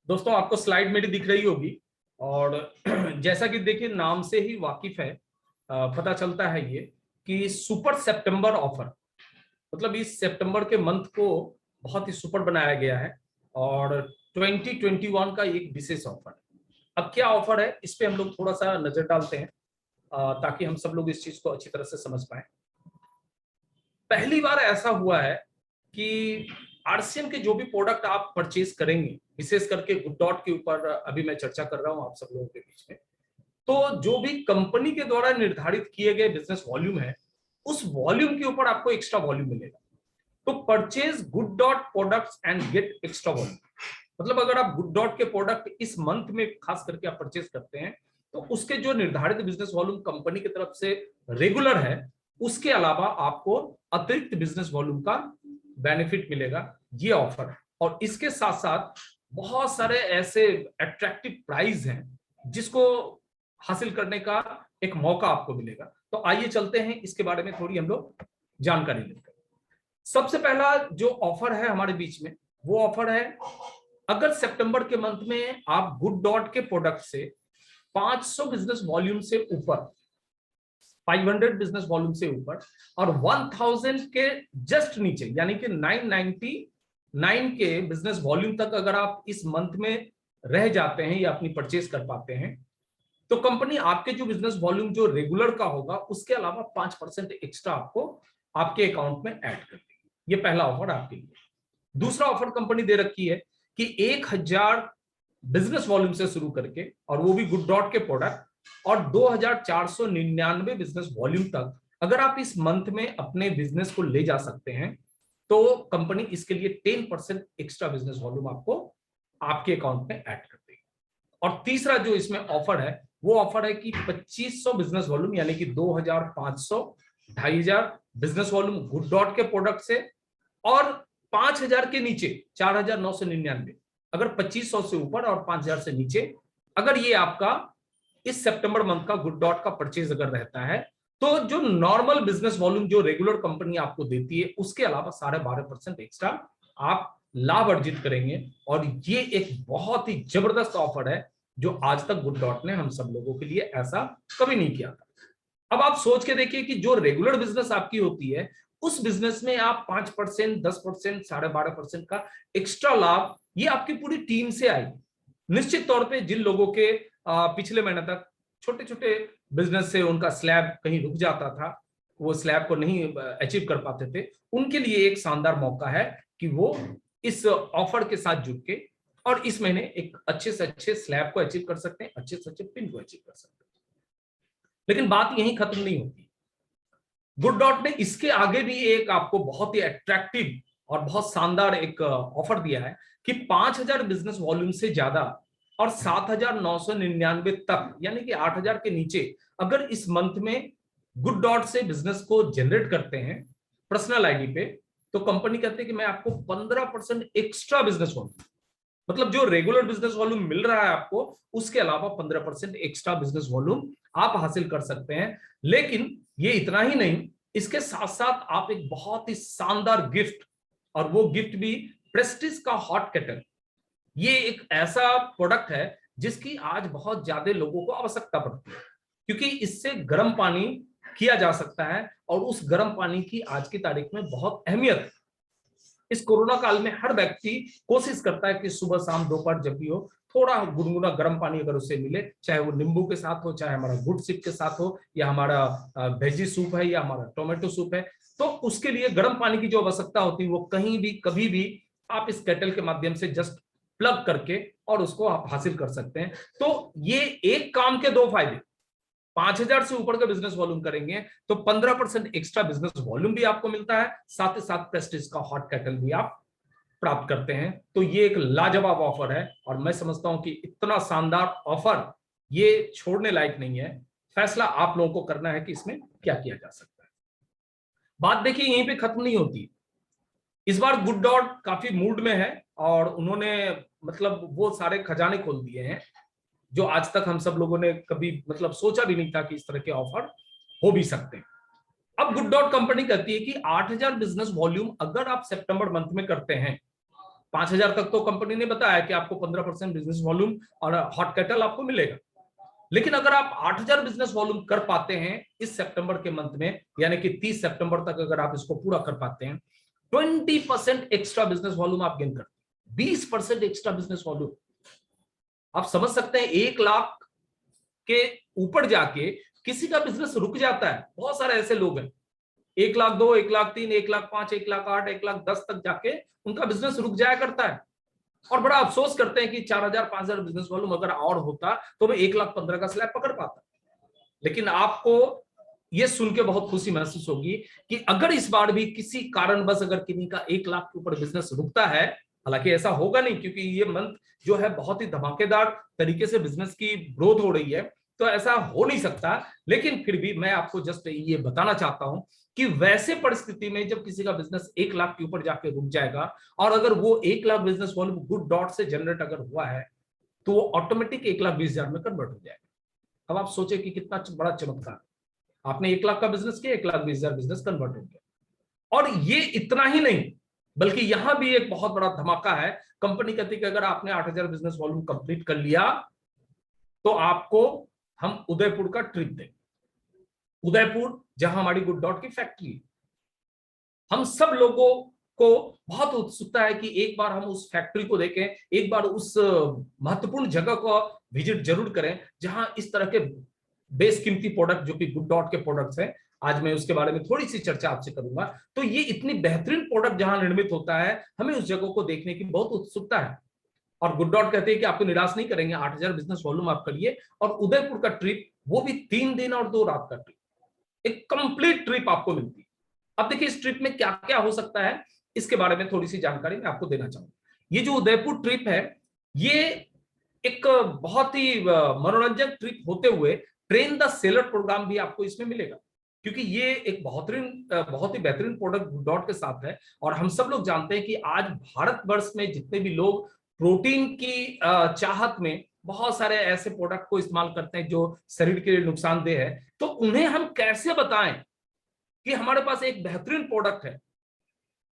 दोस्तों आपको स्लाइड मेरी दिख रही होगी और जैसा कि देखिए नाम से ही वाकिफ है, पता चलता है ये कि सुपर सितंबर ऑफर, मतलब इस सितंबर के मंथ को बहुत ही सुपर बनाया गया है और 2021 का एक विशेष ऑफर है। अब क्या ऑफर है इस पे हम लोग थोड़ा सा नजर डालते हैं ताकि हम सब लोग इस चीज को अच्छी तरह से समझ पाए। पहली बार ऐसा हुआ है कि आरसीएम के जो भी प्रोडक्ट आप परचेज करेंगे, विशेष करके गुड डॉट के ऊपर अभी मैं चर्चा कर रहा हूं आप सब लोगों के बीच में, तो जो भी कंपनी के द्वारा निर्धारित किए गए बिजनेस वॉल्यूम है, उस वॉल्यूम के ऊपर आपको एक्स्ट्रा वॉल्यूम मिलेगा। तो purchase good dot products and get extra volume, मतलब अगर आप गुड डॉट के प्रोडक्ट इस मंथ में खास करके आप परचेज करते हैं तो उसके जो निर्धारित बिजनेस वॉल्यूम कंपनी की तरफ से रेगुलर है, उसके अलावा आपको अतिरिक्त बिजनेस वॉल्यूम का बेनिफिट मिलेगा। ये ऑफर है और इसके साथ साथ बहुत सारे ऐसे अट्रैक्टिव प्राइस हैं जिसको हासिल करने का एक मौका आपको मिलेगा। तो आइए चलते हैं इसके बारे में थोड़ी हम लोग जानकारी लेते हैं। सबसे पहला जो ऑफर है हमारे बीच में, वो ऑफर है अगर सितंबर के मंथ में आप गुड डॉट के प्रोडक्ट से 500 बिजनेस वॉल्यूम से ऊपर, 500 बिजनेस वॉल्यूम से ऊपर और 1000 के जस्ट नीचे यानी कि 999 के बिजनेस वॉल्यूम तक अगर आप इस मंथ में रह जाते हैं या अपनी परचेज कर पाते हैं, तो कंपनी आपके जो बिजनेस वॉल्यूम जो रेगुलर का होगा उसके अलावा 5% एक्स्ट्रा आपको आपके अकाउंट में ऐड कर देगी। ये पहला ऑफर आपके लिए। दूसरा ऑफर कंपनी दे रखी है कि 1000 बिजनेस वॉल्यूम से शुरू करके, और वो भी गुड डॉट के प्रोडक्ट, और 2499 बिजनेस वॉल्यूम तक अगर आप इस मंथ में अपने बिजनेस को ले जा सकते हैं तो कंपनी इसके लिए 10% एक्स्ट्रा बिजनेस वॉल्यूम आपको आपके अकाउंट में ऐड कर देगी। और तीसरा जो इसमें ऑफर है वो ऑफर है कि 2500 बिजनेस वॉल्यूम यानी कि 2500, 2500 बिजनेस वॉल्यूम गुड डॉट के प्रोडक्ट से, और 5000 के नीचे 4999, अगर 2500 से ऊपर और 5000 से नीचे अगर ये आपका इस सितंबर मंथ का गुड डॉट का परचेज अगर रहता है, तो जो नॉर्मल बिजनेस वॉल्यूम जो रेगुलर कंपनी आपको देती है उसके अलावा 12.5% एक्स्ट्रा आप लाभ अर्जित करेंगे। और ये एक बहुत ही जबरदस्त ऑफर है जो आज तक गुड डॉट ने हम सब लोगों के लिए ऐसा कभी नहीं किया था। अब आप सोच के देखिए कि जो रेगुलर बिजनेस आपकी होती है उस बिजनेस में आप 5%, 10%, 12.5% का एक्स्ट्रा लाभ ये आपकी पूरी टीम से आएगी। निश्चित तौर पे जिन लोगों के पिछले महीने तक छोटे छोटे बिजनेस से उनका स्लैब कहीं रुक जाता था, वो स्लैब को नहीं अचीव कर पाते थे, उनके लिए एक शानदार मौका है कि वो इस ऑफर के साथ जुड़ के और इस महीने एक अच्छे से अच्छे स्लैब को अचीव कर सकते हैं, अच्छे से अच्छे पिन को अचीव कर सकते हैं। लेकिन बात यहीं खत्म नहीं होती। गुड डॉट ने इसके आगे भी एक आपको बहुत ही अट्रैक्टिव और बहुत शानदार एक ऑफर दिया है कि 5000 बिजनेस वॉल्यूम से ज्यादा और 7999 तक यानी कि 8000 के नीचे अगर इस मंथ में गुड डॉट से बिजनेस को जनरेट करते हैं पर्सनल आईडी पे, तो कंपनी कहती है कि मैं आपको 15% एक्स्ट्रा बिजनेस वॉल्यूम, मतलब जो रेगुलर बिजनेस वॉल्यूम मिल रहा है आपको उसके अलावा 15% एक्स्ट्रा बिजनेस वॉल्यूम आप हासिल कर सकते हैं। लेकिन ये इतना ही नहीं, इसके साथ साथ आप एक बहुत ही शानदार गिफ्ट, और वो गिफ्ट भी प्रेस्टीज का हॉट केटल। ये एक ऐसा प्रोडक्ट है जिसकी आज बहुत ज्यादा लोगों को आवश्यकता पड़ती है क्योंकि इससे गर्म पानी किया जा सकता है और उस गर्म पानी की आज की तारीख में बहुत अहमियत है। इस कोरोना काल में हर व्यक्ति कोशिश करता है कि सुबह शाम दोपहर जब भी हो थोड़ा गुनगुना गर्म पानी अगर उसे मिले, चाहे वो नींबू के साथ हो, चाहे हमारा गुड़ सिप के साथ हो, या हमारा वेजी सूप है या हमारा टोमेटो सूप है, तो उसके लिए गर्म पानी की जो आवश्यकता होती है वो कहीं भी कभी भी आप इस केटल के माध्यम से जस्ट प्लग करके और उसको आप हासिल कर सकते हैं। तो ये एक काम के दो फायदे, 5000 से ऊपर का बिजनेस वॉल्यूम करेंगे तो 15% एक्स्ट्रा बिजनेस वॉल्यूम भी आपको मिलता है, साथ ही साथ प्रेस्टीज का हॉट केटल भी आप प्राप्त करते हैं। तो ये एक लाजवाब ऑफर है और मैं समझता हूं कि इतना शानदार ऑफर ये छोड़ने लायक नहीं है। फैसला आप लोगों को करना है कि इसमें क्या किया जा सकता है। बात देखिए यहीं पे खत्म नहीं होती। इस बार गुड डॉट काफी मूड में है और उन्होंने मतलब वो सारे खजाने खोल दिए हैं जो आज तक हम सब लोगों ने कभी मतलब सोचा भी नहीं था कि इस तरह के ऑफर हो भी सकते हैं। अब गुड डॉट कंपनी कहती है कि 8,000 बिजनेस वॉल्यूम अगर आप सितंबर मंथ में करते हैं, 5,000 तक तो कंपनी ने बताया कि आपको 15% बिजनेस वॉल्यूम और हॉट कैटल आपको मिलेगा, लेकिन अगर आप 8,000 बिजनेस वॉल्यूम कर पाते हैं इस सितंबर के मंथ में, यानी कि 30 सितंबर तक अगर आप इसको पूरा कर पाते हैं, 20% एक्स्ट्रा बिजनेस वॉल्यूम आप गेन करते हैं, 20% एक्स्ट्रा बिजनेस वॉल्यूम। आप समझ सकते हैं 1,00,000 के ऊपर जाके किसी का बिजनेस रुक जाता है। बहुत सारे ऐसे लोग हैं 1,02,000, 1,03,000, 1,05,000, 1,08,000, 1,10,000 तक जाके उनका बिजनेस रुक जाया करता है और बड़ा अफसोस करते हैं कि 4,000 5,000 बिजनेस वॉल्यूम अगर और होता तो मैं 1,15,000 का स्लैब पकड़ पाता। लेकिन आपको ये सुन के बहुत खुशी महसूस होगी कि अगर इस बार भी किसी कारणवश अगर किसी का 1,00,000 के ऊपर बिजनेस रुकता है, हालांकि ऐसा होगा नहीं क्योंकि ये मंथ जो है बहुत ही धमाकेदार तरीके से बिजनेस की ग्रोथ हो रही है, तो ऐसा हो नहीं सकता। लेकिन फिर भी मैं आपको जस्ट ये बताना चाहता हूं कि वैसे परिस्थिति में जब किसी का बिजनेस 1,00,000 के ऊपर जाके रुक जाएगा और अगर वो 1,00,000 बिजनेस वॉल्यूम गुड डॉट से जनरेट अगर हुआ है तो वो ऑटोमेटिक 1,20,000 में कन्वर्ट हो जाएगा। अब आप सोचे कि कितना बड़ा चमत्कार, आपने 1,00,000 का बिजनेस किया, 1,20,000 बिजनेस कन्वर्ट हो गया। और ये इतना ही नहीं, बल्कि यहां भी एक बहुत बड़ा धमाका है। कंपनी कहती है कि अगर आपने 8,000 बिजनेस वॉल्यूम कंप्लीट कर लिया तो आपको हम उदयपुर का ट्रिप देंगे। उदयपुर जहां हमारी गुड डॉट की फैक्ट्री है। हम सब लोगों को बहुत उत्सुकता है कि एक बार हम उस फैक्ट्री को देखें, एक बार उस महत्वपूर्ण जगह को विजिट जरूर करें जहां इस तरह के बेशकीमती प्रोडक्ट जो कि गुड डॉट के प्रोडक्ट्स हैं, आज मैं उसके बारे में थोड़ी सी चर्चा आपसे करूंगा। तो ये इतनी बेहतरीन प्रोडक्ट जहां निर्मित होता है, हमें उस जगह को देखने की बहुत उत्सुकता है। और गुड डॉट कहते हैं कि आपको निराश नहीं करेंगे, 8,000 बिजनेस वॉल्यूम आप करिए और उदयपुर का ट्रिप, वो भी 3 दिन और 2 रात का ट्रिप, एक कंप्लीट ट्रिप आपको मिलती है। अब देखिए इस ट्रिप में क्या क्या हो सकता है, इसके बारे में थोड़ी सी जानकारी मैं आपको देना चाहूंगा। ये जो उदयपुर ट्रिप है, ये एक बहुत ही मनोरंजक ट्रिप होते हुए ट्रेन द सेलर प्रोग्राम भी आपको इसमें मिलेगा, क्योंकि ये एक बहुत ही बेहतरीन प्रोडक्ट डॉट के साथ है। और हम सब लोग जानते हैं कि आज भारतवर्ष में जितने भी लोग प्रोटीन की चाहत में बहुत सारे ऐसे प्रोडक्ट को इस्तेमाल करते हैं जो शरीर के लिए नुकसानदेह है, तो उन्हें हम कैसे बताएं कि हमारे पास एक बेहतरीन प्रोडक्ट है,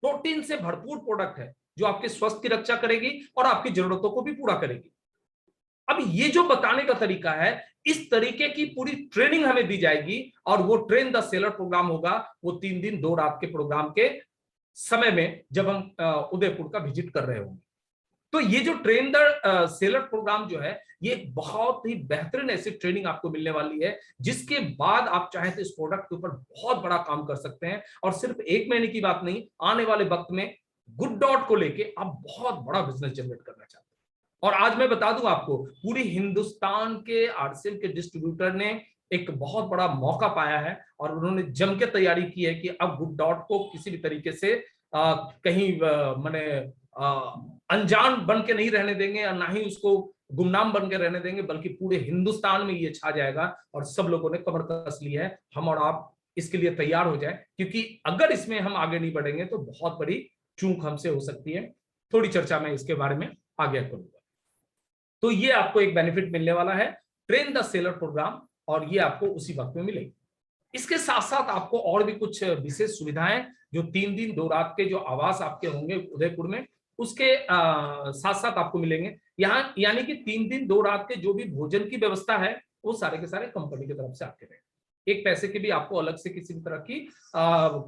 प्रोटीन से भरपूर प्रोडक्ट है जो आपके स्वास्थ्य की रक्षा करेगी और आपकी जरूरतों को भी पूरा करेगी। अब ये जो बताने का तरीका है, इस तरीके की पूरी ट्रेनिंग हमें दी जाएगी और वो ट्रेन द सेलर प्रोग्राम होगा, वो 3 दिन 2 रात के प्रोग्राम के समय में जब हम उदयपुर का विजिट कर रहे होंगे। तो ये जो ट्रेन द सेलर प्रोग्राम जो है, ये बहुत ही बेहतरीन ऐसी ट्रेनिंग आपको मिलने वाली है जिसके बाद आप चाहे तो इस प्रोडक्ट के ऊपर बहुत बड़ा काम कर सकते हैं। और सिर्फ 1 महीने की बात नहीं, आने वाले वक्त में गुड डॉट को लेके आप बहुत बड़ा बिजनेस जनरेट करना चाहते हैं। और आज मैं बता दूं आपको, पूरी हिंदुस्तान के आरसीएल के डिस्ट्रीब्यूटर ने एक बहुत बड़ा मौका पाया है और उन्होंने जम के तैयारी की है कि अब गुड डॉट को किसी भी तरीके से कहीं माने अनजान बन के नहीं रहने देंगे और ना ही उसको गुमनाम बन के रहने देंगे, बल्कि पूरे हिंदुस्तान में ये छा जाएगा। और सब लोगों ने कमर कस ली है, हम और आप इसके लिए तैयार हो जाए, क्योंकि अगर इसमें हम आगे नहीं बढ़ेंगे तो बहुत बड़ी चूक हमसे हो सकती है। थोड़ी चर्चा मैं इसके बारे में आगे करूंगा। तो ये आपको एक बेनिफिट मिलने वाला है, ट्रेन द सेलर प्रोग्राम, और ये आपको उसी वक्त में मिलेगी। इसके साथ साथ आपको और भी कुछ विशेष सुविधाएं जो 3 दिन 2 रात के जो आवास आपके होंगे उदयपुर में, उसके साथ साथ आपको मिलेंगे यहाँ। यानी कि 3 दिन 2 रात के जो भी भोजन की व्यवस्था है, वो सारे के सारे कंपनी की तरफ से आपके रहेंगे। एक पैसे की भी आपको अलग से किसी भी तरह की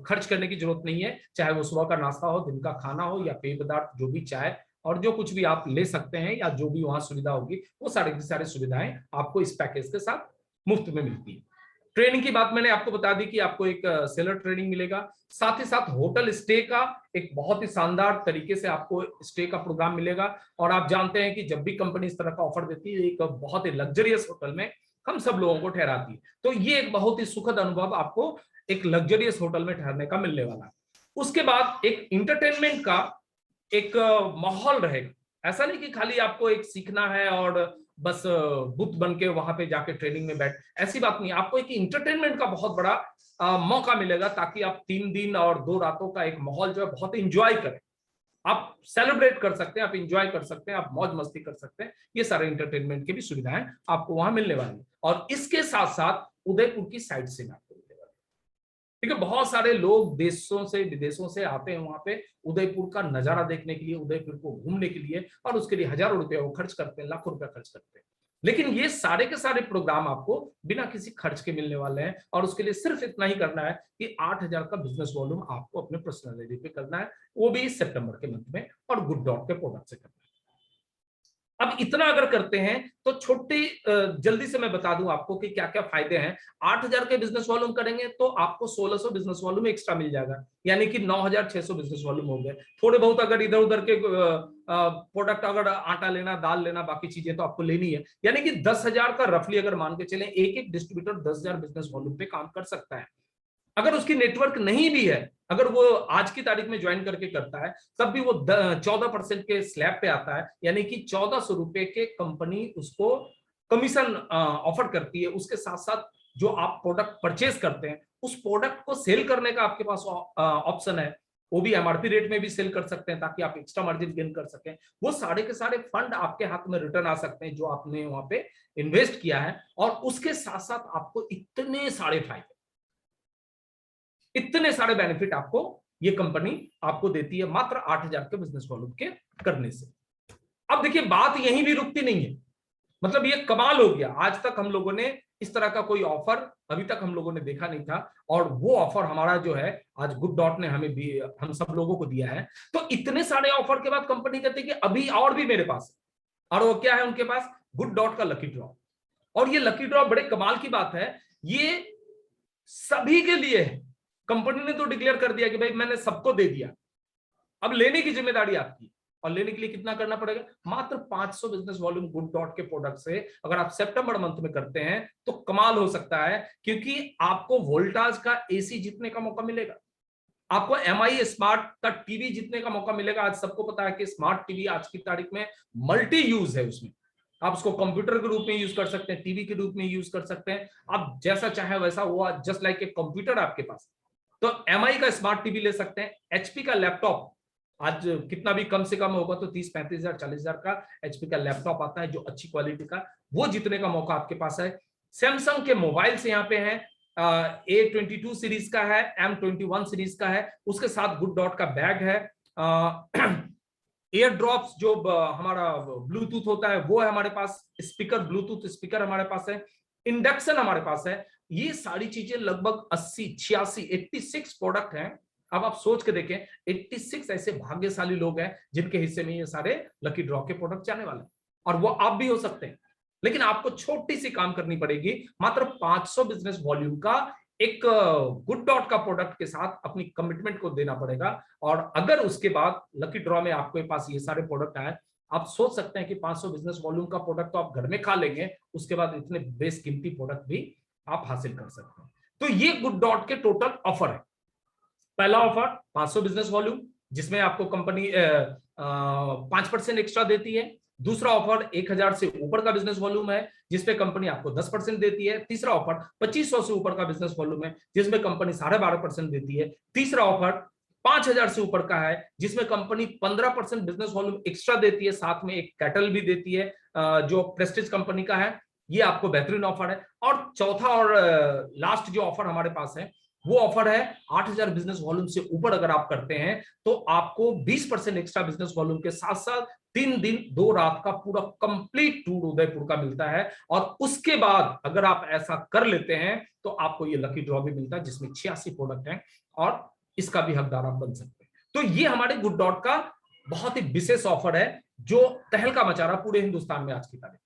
खर्च करने की जरूरत नहीं है, चाहे वो सुबह का नाश्ता हो, दिन का खाना हो, या पेय पदार्थ जो भी चाय और जो कुछ भी आप ले सकते हैं, या जो भी वहां सुविधा होगी, वो सारी की सारी सुविधाएं आपको इस पैकेज के साथ मुफ्त में मिलती है। ट्रेनिंग की बात मैंने आपको बता दी कि आपको एक सेलर ट्रेनिंग मिलेगा, साथ ही साथ होटल स्टे का एक बहुत ही शानदार तरीके से आपको स्टे का प्रोग्राम मिलेगा। और आप जानते हैं कि जब भी कंपनी इस तरह का ऑफर देती है, एक बहुत ही लग्जरियस होटल में हम सब लोगों को ठहराती है, तो ये एक बहुत ही सुखद अनुभव आपको एक लग्जरियस होटल में ठहरने का मिलने वाला है। उसके बाद एक इंटरटेनमेंट का एक माहौल रहेगा। ऐसा नहीं कि खाली आपको एक सीखना है और बस बुत बन के वहां पे जाके ट्रेनिंग में बैठ, ऐसी बात नहीं। आपको एक इंटरटेनमेंट का बहुत बड़ा मौका मिलेगा ताकि आप 3 दिन और 2 रातों का एक माहौल जो है बहुत इंजॉय करें। आप सेलिब्रेट कर सकते हैं, आप इंजॉय कर सकते हैं, आप मौज मस्ती कर सकते हैं। ये सारे एंटरटेनमेंट की भी सुविधाएं आपको वहां मिलने वाली है। और इसके साथ साथ उदयपुर की साइट सीइंग आपको मिलने वाली है। ठीक है, बहुत सारे लोग देशों से विदेशों से आते हैं वहां पे उदयपुर का नजारा देखने के लिए, उदयपुर को घूमने के लिए, और उसके लिए हजारों रुपए वो खर्च करते हैं, लाखों रुपए खर्च करते हैं। लेकिन ये सारे के सारे प्रोग्राम आपको बिना किसी खर्च के मिलने वाले हैं, और उसके लिए सिर्फ इतना ही करना है कि 8,000 का बिजनेस वॉल्यूम आपको अपने पर्सनल आईडी पे करना है, वो भी सितंबर के मंथ में, और गुड डॉट के प्रोडक्ट से करना है। अब इतना अगर करते हैं तो छोटी जल्दी से मैं बता दूं आपको कि क्या क्या फायदे हैं। 8,000 के बिजनेस वॉल्यूम करेंगे तो आपको 1,600 बिजनेस वॉल्यूम एक्स्ट्रा मिल जाएगा, यानी कि 9,600 बिजनेस वॉल्यूम हो गए। थोड़े बहुत अगर इधर उधर के प्रोडक्ट, अगर आटा लेना, दाल लेना, बाकी चीजें तो आपको लेनी है, यानी कि 10,000 का रफली अगर मान के चले, एक एक डिस्ट्रीब्यूटर 10,000 बिजनेस वॉल्यूम पे काम कर सकता है। अगर उसकी नेटवर्क नहीं भी है, अगर वो आज की तारीख में ज्वाइन करके करता है, तब भी वो 14% के स्लैब पे आता है, यानी कि 1,400 रुपए के कंपनी उसको कमीशन ऑफर करती है। उसके साथ साथ जो आप प्रोडक्ट परचेज करते हैं, उस प्रोडक्ट को सेल करने का आपके पास ऑप्शन है, वो भी एमआरपी रेट में भी सेल कर सकते हैं ताकि आप एक्स्ट्रा मार्जिन गेन कर सकें। वो सारे के सारे फंड आपके हाथ में रिटर्न आ सकते हैं जो आपने वहां पे इन्वेस्ट किया है, और उसके साथ साथ आपको इतने सारे फायदे, इतने सारे बेनिफिट आपको ये कंपनी आपको देती है मात्र 8,000 के बिजनेस वॉल्यूम के करने से। अब देखिए, बात यहीं भी रुकती नहीं है, मतलब ये कमाल हो गया। आज तक हम लोगों ने इस तरह का कोई ऑफर अभी तक हम लोगों ने देखा नहीं था, और वो ऑफर हमारा जो है आज गुड डॉट ने हमें भी, हम सब लोगों को दिया है। तो इतने सारे ऑफर के बाद कंपनी कहती है कि अभी और भी मेरे पास है, और वो क्या है उनके पास? गुड डॉट का लकी ड्रॉ। और ये लकी ड्रॉ बड़े कमाल की बात है, ये सभी के लिए है। कंपनी ने तो डिक्लेयर कर दिया कि भाई मैंने सबको दे दिया, अब लेने की जिम्मेदारी आपकी। और लेने के लिए कितना करना पड़ेगा? मात्र 500 बिजनेस वॉल्यूम गुड डॉट के प्रोडक्ट से अगर आप सितंबर मंथ में करते हैं तो कमाल हो सकता है, क्योंकि आपको वोल्टाज का एसी जीतने का मौका मिलेगा, आपको एमआई स्मार्ट का टीवी जीतने का मौका मिलेगा। आज सबको पता है कि स्मार्ट टीवी आज की तारीख में मल्टी यूज है, उसमें आप उसको कंप्यूटर के रूप में यूज कर सकते हैं, टीवी के रूप में यूज कर सकते हैं, आप जैसा चाहे वैसा, वो जस्ट लाइक ए कंप्यूटर आपके पास। तो एमआई का स्मार्ट टीवी ले सकते हैं। एचपी का लैपटॉप आज कितना भी कम से कम होगा तो 30-35,000 40,000 का एचपी का लैपटॉप आता है जो अच्छी क्वालिटी का, वो जीतने का मौका आपके पास है। सैमसंग के मोबाइल से यहाँ पे है, A22 सीरीज का है, M21 सीरीज का है, उसके साथ गुड डॉट का बैग है। एयर ड्रॉप्स जो हमारा ब्लूटूथ होता है वो है हमारे पास, स्पीकर, ब्लूटूथ स्पीकर हमारे पास है, इंडक्शन हमारे पास है। ये सारी चीजें लगभग 80, 86, 86 प्रोडक्ट हैं। अब आप सोच के देखें, 86 ऐसे भाग्यशाली लोग हैं जिनके हिस्से में ये सारे लकी ड्रॉ के प्रोडक्ट जाने वाले हैं, और वो आप भी हो सकते हैं। लेकिन आपको छोटी सी काम करनी पड़ेगी, मात्र 500 बिजनेस वॉल्यूम का एक गुड डॉट का प्रोडक्ट के साथ अपनी कमिटमेंट को देना पड़ेगा। और अगर उसके बाद लकी ड्रॉ में आपके पास ये सारे प्रोडक्ट आए, आप सोच सकते हैं कि 500 बिजनेस वॉल्यूम का प्रोडक्ट तो आप घर में खा लेंगे, उसके बाद इतने बेशकीमती प्रोडक्ट भी आप हासिल कर सकते हैं। तो ये गुड डॉट के टोटल ऑफर है। पहला ऑफर 500 बिजनेस वॉल्यूम, जिसमें आपको कंपनी 5% एक्स्ट्रा देती है। दूसरा ऑफर 1,000 से ऊपर का बिजनेस वॉल्यूम है, जिसपे कंपनी आपको 10% देती है। तीसरा ऑफर 2,500 से ऊपर का बिजनेस वॉल्यूम है, जिसमें कंपनी 12.5% देती है। तीसरा ऑफर 5,000 से ऊपर का है, जिसमें कंपनी 15% बिजनेस वॉल्यूम एक्स्ट्रा देती है, साथ में एक कैटल भी देती है जो प्रेस्टीज कंपनी का है। ये आपको बेहतरीन ऑफर है। और चौथा और लास्ट जो ऑफर हमारे पास है, वो ऑफर है 8,000 बिजनेस वॉल्यूम से ऊपर अगर आप करते हैं तो आपको 20% एक्स्ट्रा बिजनेस वॉल्यूम के साथ साथ 3 दिन 2 रात का पूरा कंप्लीट टूर उदयपुर का मिलता है। और उसके बाद अगर आप ऐसा कर लेते हैं तो आपको ये लकी ड्रॉ भी मिलता है, जिसमें 86 प्रोडक्ट हैं, और इसका भी हकदार आप बन सकते हैं। तो ये हमारे गुड डॉट का बहुत ही विशेष ऑफर है जो तहलका मचा रहा पूरे हिंदुस्तान में आज की तारीख।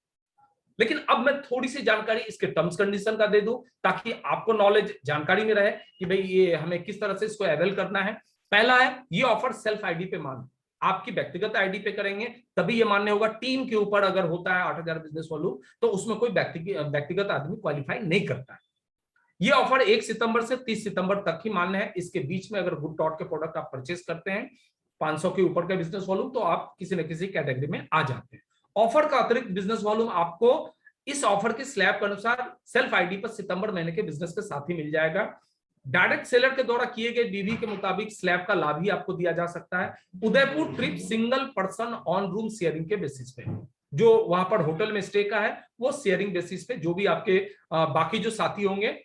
लेकिन अब मैं थोड़ी सी जानकारी इसके टर्म्स कंडीशन का दे दूं, ताकि आपको नॉलेज, जानकारी में रहे कि भाई ये हमें किस तरह से इसको अवेल करना है। पहला है, ये ऑफर सेल्फ आईडी पे मान्य, आपकी व्यक्तिगत आईडी पे करेंगे तभी ये मान्य होगा। टीम के ऊपर अगर होता है 8,000 बिजनेस वॉल्यूम तो उसमें कोई व्यक्तिगत आदमी क्वालिफाई नहीं करता है। ये ऑफर 1 सितंबर से 30 सितंबर तक ही मान्य है। इसके बीच में अगर गुड डॉट के प्रोडक्ट आप परचेस करते हैं 500 के ऊपर का बिजनेस वॉल्यूम, तो आप किसी न किसी कैटेगरी में आ जाते हैं। ऑफर का अतिरिक्त बिजनेस वॉल्यूम आपको इस ऑफर के स्लैब के अनुसार सेल्फ आईडी पर सितंबर महीने के बिजनेस के साथ ही मिल जाएगा। डायरेक्ट सेलर के द्वारा किए गए डीडी के मुताबिक स्लैब का लाभ ही आपको दिया जा सकता है। Udaipur trip single person on room sharing के बेसिस पे, जो वहां पर होटल में स्टे का है वो शेयरिंग बेसिस पे, जो भी आपके बाकी जो साथी होंगे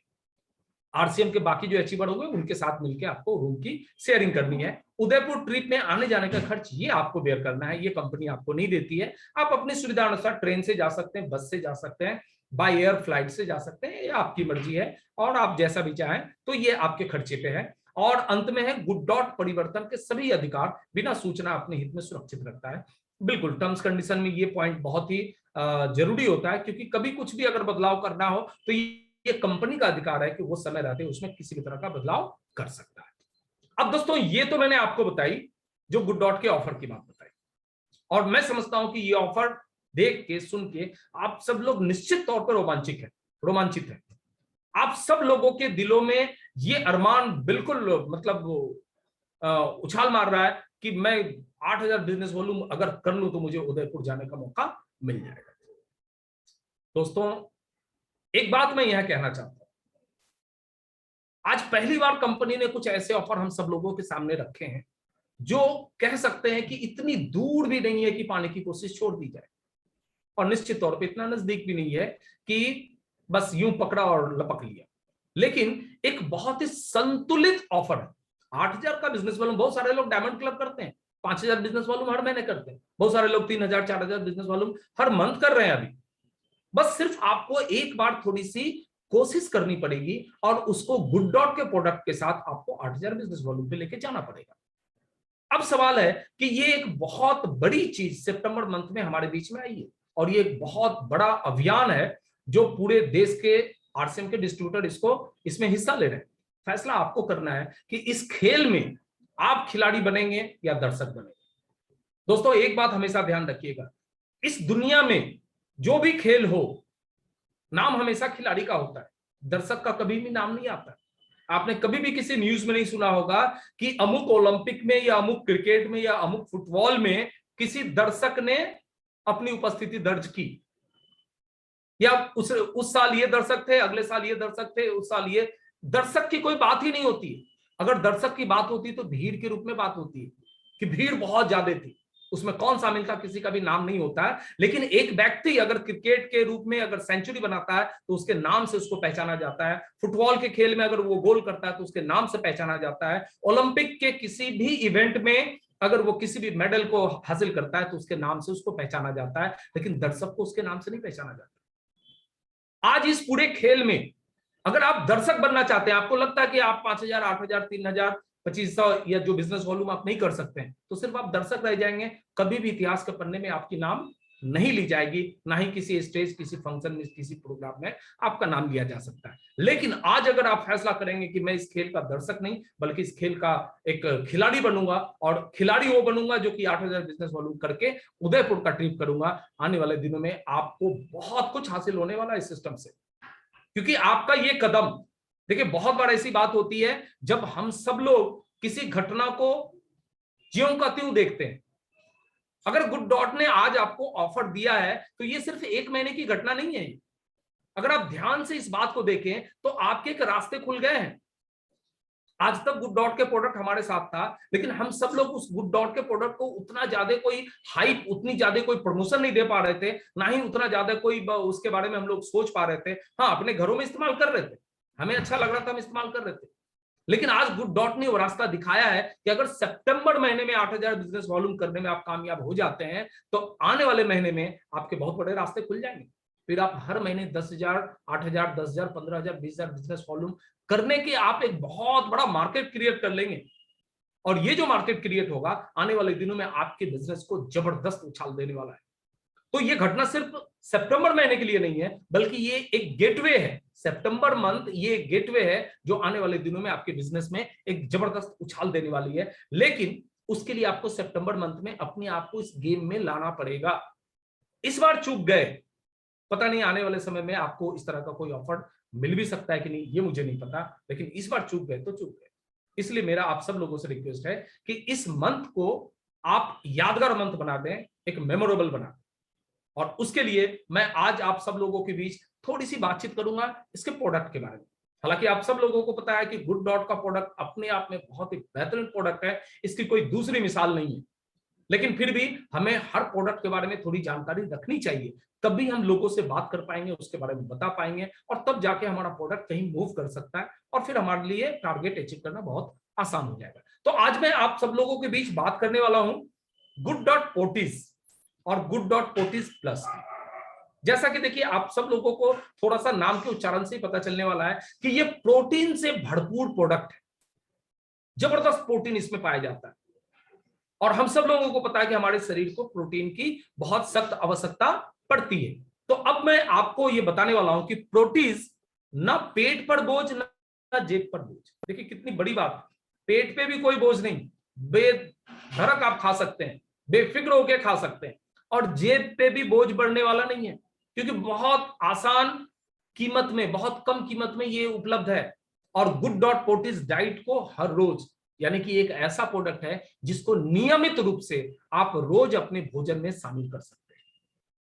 आरसीएम के बाकी जो अचीवर होंगे उनके साथ मिलकर आपको रूम की शेयरिंग करनी है। उदयपुर ट्रिप में आने जाने का खर्च ये आपको बेयर करना है, ये कंपनी आपको नहीं देती है। आप अपनी सुविधा अनुसार ट्रेन से जा सकते हैं, बस से जा सकते हैं, बाय एयर फ्लाइट से जा सकते हैं, ये आपकी मर्जी है और आप जैसा भी चाहें, तो ये आपके खर्चे पे है। और अंत में है गुड डॉट परिवर्तन के सभी अधिकार बिना सूचना अपने हित में सुरक्षित रखता है। बिल्कुल टर्म्स कंडीशन में ये पॉइंट बहुत ही जरूरी होता है, क्योंकि कभी कुछ भी अगर बदलाव करना हो तो ये कंपनी का अधिकार है कि वो समय रहते उसमें किसी भी तरह का बदलाव कर सकता है। अब दोस्तों ये तो मैंने आपको बताई जो गुड डॉट के ऑफर की बात बताई, और मैं समझता हूं कि ये ऑफर देख के सुन के आप सब लोग निश्चित तौर पर रोमांचित है। आप सब लोगों के दिलों में ये अरमान बिल्कुल मतलब उछाल मार रहा है कि मैं 8,000 बिजनेस वॉल्यूम अगर कर लूं तो मुझे उदयपुर जाने का मौका मिल जाएगा। दोस्तों एक बात मैं यह कहना चाहता हूं, आज पहली बार कंपनी ने कुछ ऐसे ऑफर हम सब लोगों के सामने रखे हैं जो कह सकते हैं कि इतनी दूर भी नहीं है कि पाने की कोशिश छोड़ दी जाए, और निश्चित तौर पे इतना नजदीक भी नहीं है कि बस यूं पकड़ा और लपक लिया। लेकिन एक बहुत ही संतुलित ऑफर है। 8,000 का बिजनेस वॉल्यूम, बहुत सारे लोग डायमंड क्लब करते हैं, 5,000 बिजनेस वॉल्यूम हर महीने करते हैं, बहुत सारे लोग 3,000 4,000 बिजनेस वॉल्यूम हर मंथ कर रहे हैं। अभी बस सिर्फ आपको एक बार थोड़ी सी कोशिश करनी पड़ेगी और उसको गुड डॉट के प्रोडक्ट के साथ आपको 8,000 बिजनेस वॉल्यूम पे लेके जाना पड़ेगा। अब सवाल है कि ये एक बहुत बड़ी चीज सितंबर मंथ में हमारे बीच में आई है, और ये एक बहुत बड़ा अभियान है जो पूरे देश के आरसीएम के डिस्ट्रीब्यूटर इसमें हिस्सा ले रहे हैं। फैसला आपको करना है कि इस खेल में आप खिलाड़ी बनेंगे या दर्शक बनेंगे। दोस्तों एक बात हमेशा ध्यान रखिएगा, इस दुनिया में जो भी खेल हो, नाम हमेशा खिलाड़ी का होता है, दर्शक का कभी भी नाम नहीं आता। आपने कभी भी किसी न्यूज में नहीं सुना होगा कि अमुक ओलंपिक में या अमुक क्रिकेट में या अमुक फुटबॉल में किसी दर्शक ने अपनी उपस्थिति दर्ज की, या उस साल ये दर्शक थे, अगले साल ये दर्शक थे, उस साल ये। दर्शक की कोई बात ही नहीं होती है। अगर दर्शक की बात होती तो भीड़ के रूप में बात होती है कि भीड़ बहुत ज्यादा थी, उसमें कौन शामिल था किसी का भी नाम नहीं होता है। लेकिन एक व्यक्ति अगर क्रिकेट के रूप में अगर सेंचुरी बनाता है तो उसके नाम से उसको पहचाना जाता है। फुटबॉल के खेल में अगर वो गोल करता है तो उसके नाम से पहचाना जाता है। ओलंपिक के किसी भी इवेंट में अगर वो किसी भी मेडल को हासिल करता है तो उसके नाम से उसको पहचाना जाता है, लेकिन दर्शक को उसके नाम से नहीं पहचाना जाता। आज इस पूरे खेल में अगर आप दर्शक बनना चाहते हैं, आपको लगता है कि आप 5,000 8,000 3,000 2,500 या जो बिजनेस वॉल्यूम आप नहीं कर सकते हैं, तो सिर्फ आप दर्शक रह जाएंगे। कभी भी इतिहास के पन्ने में आपकी नाम नहीं ली जाएगी, ना ही किसी स्टेज, किसी फंक्शन में, किसी प्रोग्राम में आपका नाम लिया जा सकता है। लेकिन आज अगर आप फैसला करेंगे कि मैं इस खेल का दर्शक नहीं बल्कि इस खेल का एक खिलाड़ी बनूंगा, और खिलाड़ी वो बनूंगा जो कि 8,000 बिजनेस वॉल्यूम करके उदयपुर का ट्रिप करूंगा, आने वाले दिनों में आपको बहुत कुछ हासिल होने वाला है इस सिस्टम से। क्योंकि आपका ये कदम, देखिए बहुत बार ऐसी बात होती है जब हम सब लोग किसी घटना को ज्यों का त्यों देखते हैं। अगर गुड डॉट ने आज आपको ऑफर दिया है तो ये सिर्फ 1 महीने की घटना नहीं है। अगर आप ध्यान से इस बात को देखें तो आपके एक रास्ते खुल गए हैं। आज तक गुड डॉट के प्रोडक्ट हमारे साथ था, लेकिन हम सब लोग उस गुड डॉट के प्रोडक्ट को उतना ज्यादा कोई हाइप, उतनी ज्यादा कोई प्रमोशन नहीं दे पा रहे थे, ना ही उतना ज्यादा कोई उसके बारे में हम लोग सोच पा रहे थे। हाँ, अपने घरों में इस्तेमाल कर रहे थे, हमें अच्छा लग रहा था, हम इस्तेमाल कर रहे थे। लेकिन आज गुड डॉट ने वो रास्ता दिखाया है कि अगर सितंबर महीने में 8,000 बिजनेस वॉल्यूम करने में आप कामयाब हो जाते हैं तो आने वाले महीने में आपके बहुत बड़े रास्ते खुल जाएंगे। फिर आप हर महीने 10,000 8,000 10,000 15,000 20,000 बिजनेस वॉल्यूम करने के आप एक बहुत बड़ा मार्केट क्रिएट कर लेंगे। और ये जो मार्केट क्रिएट होगा आने वाले दिनों में आपके बिजनेस को जबरदस्त उछाल देने वाला है। तो ये घटना सिर्फ सितंबर महीने के लिए नहीं है, बल्कि ये एक गेटवे है। सितंबर मंथ ये गेटवे है जो आने वाले दिनों में आपके बिजनेस में एक जबरदस्त उछाल देने वाली है। लेकिन उसके लिए आपको सितंबर मंथ में अपने आप को इस गेम में लाना पड़ेगा। इस बार चूक गए, पता नहीं आने वाले समय में आपको इस तरह का कोई ऑफर मिल भी सकता है कि नहीं, ये मुझे नहीं पता, लेकिन इस बार चूक गए तो चूक गए। इसलिए मेरा आप सब लोगों से रिक्वेस्ट है कि इस मंथ को आप यादगार मंथ बना दें, एक मेमोरेबल बना दें। और उसके लिए मैं आज आप सब लोगों के बीच थोड़ी सी बातचीत करूंगा इसके प्रोडक्ट के बारे में। हालांकि आप सब लोगों को पता है कि गुड डॉट का प्रोडक्ट अपने आप में बहुत ही बेहतरीन प्रोडक्ट है, इसकी कोई दूसरी मिसाल नहीं है। लेकिन फिर भी हमें हर प्रोडक्ट के बारे में थोड़ी जानकारी रखनी चाहिए, तब भी हम लोगों से बात कर पाएंगे, उसके बारे में बता पाएंगे, और तब जाके हमारा प्रोडक्ट कहीं मूव कर सकता है और फिर हमारे लिए टारगेट अचीव करना बहुत आसान हो जाएगा। तो आज मैं आप सब लोगों के बीच बात करने वाला हूं गुड डॉट पोर्टिस और गुड डॉट पोर्टिस प्लस। जैसा कि देखिए, आप सब लोगों को थोड़ा सा नाम के उच्चारण से ही पता चलने वाला है कि ये प्रोटीन से भरपूर प्रोडक्ट है, जबरदस्त प्रोटीन इसमें पाया जाता है। और हम सब लोगों को पता है कि हमारे शरीर को प्रोटीन की बहुत सख्त आवश्यकता पड़ती है। तो अब मैं आपको ये बताने वाला हूं कि प्रोटीन ना पेट पर बोझ ना जेब पर बोझ। देखिए कितनी बड़ी बात है, पेट पे भी कोई बोझ नहीं, बेधड़क आप खा सकते हैं, बेफिक्र होकर खा सकते हैं, और जेब पे भी बोझ बढ़ने वाला नहीं है, क्योंकि बहुत आसान कीमत में, बहुत कम कीमत में ये उपलब्ध है। और गुड डॉट पोर्टिस डाइट को हर रोज, यानी कि एक ऐसा प्रोडक्ट है जिसको नियमित रूप से आप रोज अपने भोजन में शामिल कर सकते हैं।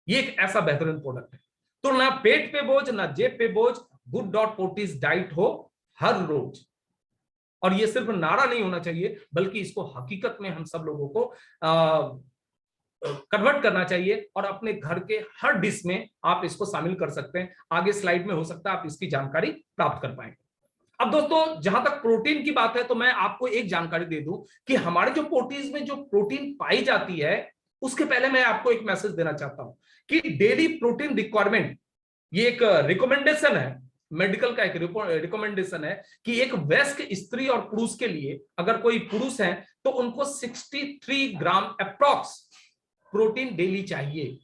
ये एक ऐसा बेहतरीन प्रोडक्ट है। तो ना पेट पे बोझ ना जेब पे बोझ, गुड डॉट पोर्टिस डाइट हो हर रोज। और ये सिर्फ नारा नहीं होना चाहिए, बल्कि इसको हकीकत में हम सब लोगों को कन्वर्ट करना चाहिए, और अपने घर के हर डिश में आप इसको शामिल कर सकते हैं। आगे स्लाइड में हो सकता है आप इसकी जानकारी प्राप्त कर पाएंगे। अब दोस्तों, जहां तक प्रोटीन की बात है, तो मैं आपको एक जानकारी दे दूं कि हमारे जो प्रोटीन में जो प्रोटीन पाई जाती है, उसके पहले मैं आपको एक मैसेज देना चाहता हूं कि डेली प्रोटीन रिक्वायरमेंट, ये एक रिकमेंडेशन है, मेडिकल का एक रिकमेंडेशन है कि एक वयस्क स्त्री और पुरुष के लिए, अगर कोई पुरुष है तो उनको 63 ग्राम अप्रॉक्स प्रोटीन डेली चाहिए।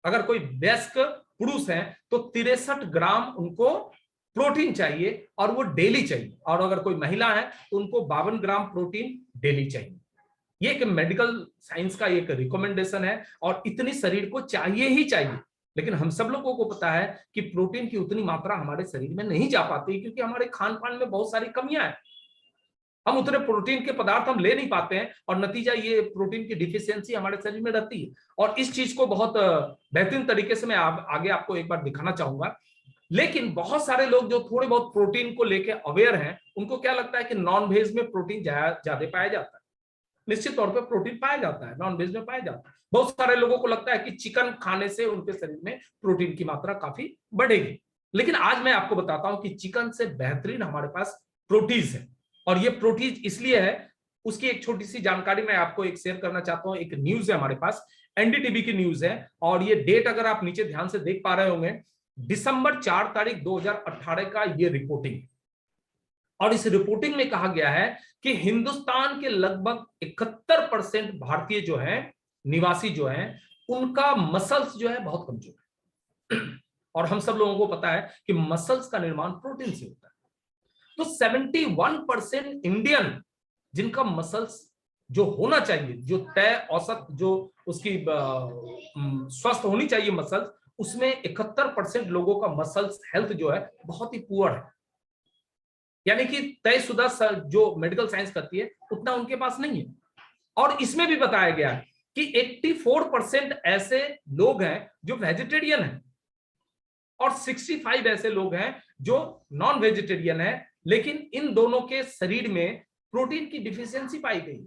अगर कोई वयस्क पुरुष है तो 63 ग्राम उनको प्रोटीन चाहिए, और वो डेली चाहिए। और अगर कोई महिला है तो उनको 52 ग्राम प्रोटीन डेली चाहिए। ये एक मेडिकल साइंस का एक रिकमेंडेशन है, और इतनी शरीर को चाहिए ही चाहिए। लेकिन हम सब लोगों को पता है कि प्रोटीन की उतनी मात्रा हमारे शरीर में नहीं जा पाती, क्योंकि हमारे खान पान में बहुत सारी कमियां हैं। हम उतने प्रोटीन के पदार्थ हम ले नहीं पाते हैं, और नतीजा ये प्रोटीन की डिफिशियंसी हमारे शरीर में रहती है। और इस चीज को बहुत बेहतरीन तरीके से मैं आगे आपको एक बार दिखाना चाहूंगा। लेकिन बहुत सारे लोग जो थोड़े बहुत प्रोटीन को लेके अवेयर हैं, उनको क्या लगता है कि नॉन वेज में प्रोटीन ज्यादा पाया जाता है। निश्चित तौर पर प्रोटीन पाया जाता है, नॉन वेज में पाया जाता है। बहुत सारे लोगों को लगता है कि चिकन खाने से उनके शरीर में प्रोटीन की मात्रा काफी बढ़ेगी। लेकिन आज मैं आपको बताता हूं कि चिकन से बेहतरीन हमारे पास प्रोटीन है। और ये प्रोटीन इसलिए है, उसकी एक छोटी सी जानकारी मैं आपको एक शेयर करना चाहता हूं। एक न्यूज है हमारे पास, एनडीटीवी की न्यूज है, और ये डेट अगर आप नीचे ध्यान से देख पा रहे होंगे, दिसंबर 4 तारीख 2018 का ये रिपोर्टिंग। और इस रिपोर्टिंग में कहा गया है कि हिंदुस्तान के लगभग 71% भारतीय जो है, निवासी जो है, उनका मसल्स जो है बहुत कमजोर है। और हम सब लोगों को पता है कि मसल्स का निर्माण प्रोटीन से होता है। तो 71% इंडियन जिनका मसल्स जो होना चाहिए, जो तय औसत जो उसकी स्वस्थ होनी चाहिए मसल्स, उसमें 71% लोगों का मसल्स हेल्थ जो है बहुत ही पुअर है। यानी कि तयशुदा जो मेडिकल साइंस करती है उतना उनके पास नहीं है। और इसमें भी बताया गया है कि 84% ऐसे लोग हैं जो वेजिटेरियन हैं, और 65 ऐसे लोग हैं जो नॉन वेजिटेरियन है। लेकिन इन दोनों के शरीर में प्रोटीन की डिफिशियंसी पाई गई,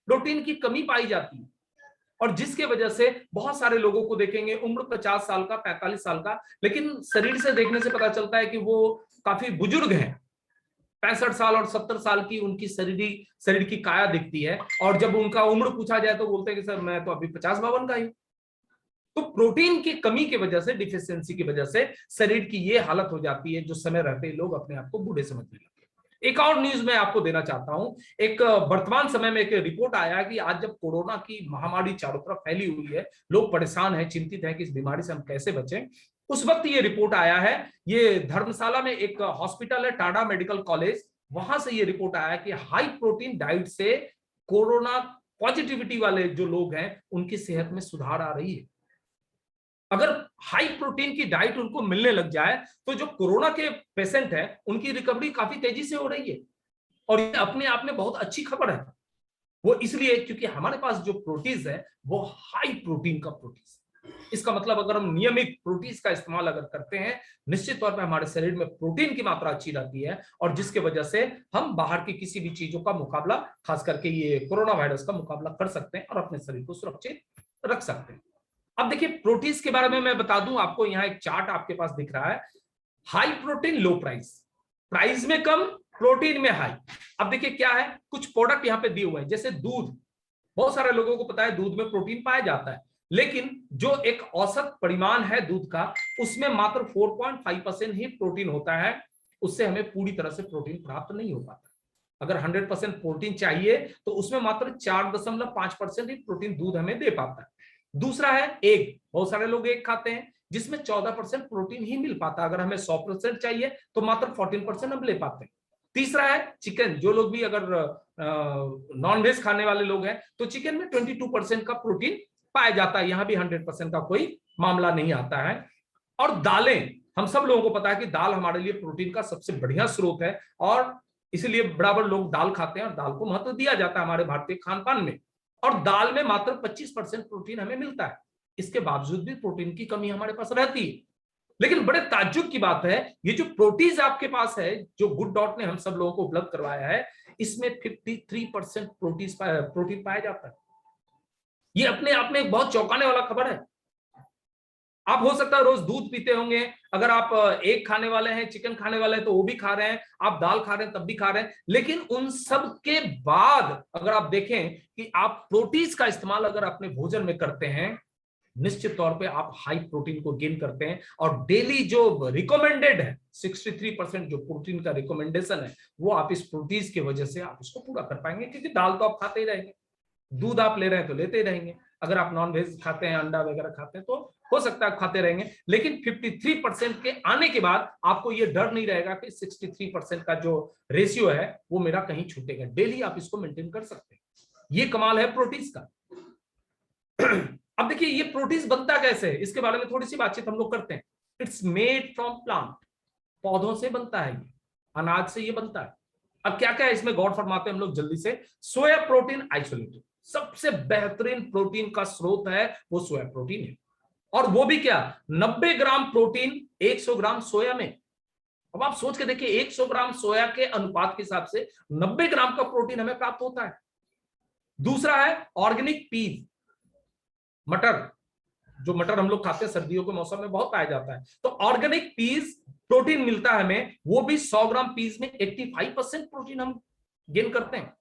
प्रोटीन की कमी पाई जाती है। और जिसके वजह से बहुत सारे लोगों को देखेंगे, उम्र 50 साल का, 45 साल का, लेकिन शरीर से देखने से पता चलता है कि वो काफी बुजुर्ग हैं। 65 साल और 70 साल की उनकी शरीर की काया दिखती है, और जब उनका उम्र पूछा जाए तो बोलते हैं कि सर मैं तो अभी 50-52 का ही। तो प्रोटीन की कमी की वजह से, डिफिशियंसी की वजह से शरीर की ये हालत हो जाती है, जो समय रहते ही लोग अपने आप को बूढ़े समझने लगते हैं। एक और न्यूज मैं आपको देना चाहता हूं। एक वर्तमान समय में एक रिपोर्ट आया कि आज जब कोरोना की महामारी चारों तरफ फैली हुई है, लोग परेशान हैं, चिंतित हैं कि इस बीमारी से हम कैसे बचें, उस वक्त ये रिपोर्ट आया है। ये धर्मशाला में एक हॉस्पिटल है, टाडा मेडिकल कॉलेज, वहां से ये रिपोर्ट आया कि हाई प्रोटीन डाइट से कोरोना पॉजिटिविटी वाले जो लोग हैं उनकी सेहत में सुधार आ रही है। अगर हाई प्रोटीन की डाइट उनको मिलने लग जाए तो जो कोरोना के पेशेंट हैं उनकी रिकवरी काफी तेजी से हो रही है। और ये अपने आप में बहुत अच्छी खबर है। वो इसलिए क्योंकि हमारे पास जो प्रोटीन है वो हाई प्रोटीन का प्रोटीन है। इसका मतलब अगर हम नियमित प्रोटीन का इस्तेमाल अगर करते हैं, निश्चित तौर पर हमारे शरीर में प्रोटीन की मात्रा अच्छी रहती है, और जिसके वजह से हम बाहर की किसी भी चीजों का मुकाबला, खास करके ये कोरोना वायरस का मुकाबला कर सकते हैं और अपने शरीर को सुरक्षित रख सकते हैं। अब देखिए प्रोटीन के बारे में मैं बता दूं आपको, यहाँ एक चार्ट आपके पास दिख रहा है, हाई प्रोटीन लो प्राइस, प्राइस में कम प्रोटीन में हाई। अब देखिए क्या है, कुछ प्रोडक्ट यहाँ पे दिए हुए हैं, जैसे दूध, बहुत सारे लोगों को पता है दूध में प्रोटीन पाया जाता है, लेकिन जो एक औसत परिमाण है दूध का, उसमें मात्र 4.5% ही प्रोटीन होता है, उससे हमें पूरी तरह से प्रोटीन प्राप्त नहीं हो पाता। अगर 100% प्रोटीन चाहिए तो उसमें मात्र 4.5% ही प्रोटीन दूध हमें दे पाता है। दूसरा है एग, बहुत सारे लोग एग खाते हैं जिसमें 14% प्रोटीन ही मिल पाता है, अगर हमें 100% चाहिए तो मात्र 14% हम ले पाते हैं। तीसरा है चिकन, जो लोग भी अगर नॉन वेज खाने वाले लोग हैं तो चिकन में 22% का प्रोटीन पाया जाता है, यहां भी 100% का कोई मामला नहीं आता है। और दालें, हम सब लोगों को पता है कि दाल हमारे लिए प्रोटीन का सबसे बढ़िया स्रोत है, और इसलिए बराबर लोग दाल खाते हैं और दाल को महत्व दिया जाता है हमारे भारतीय खान पान में, और दाल में मात्र 25% प्रोटीन हमें मिलता है, इसके बावजूद भी प्रोटीन की कमी हमारे पास रहती है। लेकिन बड़े ताज्जुब की बात है, ये जो प्रोटीन आपके पास है, जो गुड डॉट ने हम सब लोगों को उपलब्ध करवाया है, इसमें 53% प्रोटीन पाया जाता है। ये अपने आप में एक बहुत चौंकाने वाला खबर है। आप हो सकता है रोज दूध पीते होंगे, अगर आप एग खाने वाले हैं, चिकन खाने वाले हैं तो वो भी खा रहे हैं, आप दाल खा रहे हैं तब भी खा रहे हैं, लेकिन उन सब के बाद अगर आप देखें कि आप प्रोटीन का इस्तेमाल अगर अपने भोजन में करते हैं, निश्चित तौर पे आप हाई प्रोटीन को गेन करते हैं, और डेली जो रिकमेंडेड है 63% जो प्रोटीन का रिकमेंडेशन है, वो आप इस प्रोटीन की वजह से आप उसको पूरा कर पाएंगे, क्योंकि दाल तो आप खाते ही रहेंगे, दूध आप ले रहे हैं तो लेते ही रहेंगे, अगर आप नॉन वेज खाते हैं, अंडा वगैरह खाते हैं तो हो सकता है आप खाते रहेंगे, लेकिन 53% के आने के बाद आपको ये डर नहीं रहेगा कि 63% का जो रेशियो है वो मेरा कहीं छूटेगा, डेली आप इसको मेंटेन कर सकते हैं। ये कमाल है प्रोटीन का। अब देखिए ये प्रोटीन बनता कैसे है, इसके बारे में थोड़ी सी बातचीत हम लोग करते हैं। इट्स मेड फ्रॉम प्लांट, पौधों से बनता है, ये अनाज से ये बनता है। अब क्या क्या है इसमें गौर फरमाते हैं हम लोग जल्दी से। सोया प्रोटीन आइसोलेटेड, सबसे बेहतरीन प्रोटीन का स्रोत है वो सोया प्रोटीन है, और वो भी क्या, 90 ग्राम प्रोटीन 100 ग्राम सोया में। अब आप सोच के देखिए 100 ग्राम सोया के अनुपात के हिसाब से 90 ग्राम का प्रोटीन हमें प्राप्त होता है। दूसरा है ऑर्गेनिक पीज, मटर, जो मटर हम लोग खाते हैं सर्दियों के मौसम में बहुत पाया जाता है, तो ऑर्गेनिक पीज प्रोटीन मिलता है हमें, वो भी 100 ग्राम पीज में 85% प्रोटीन हम गेन करते हैं।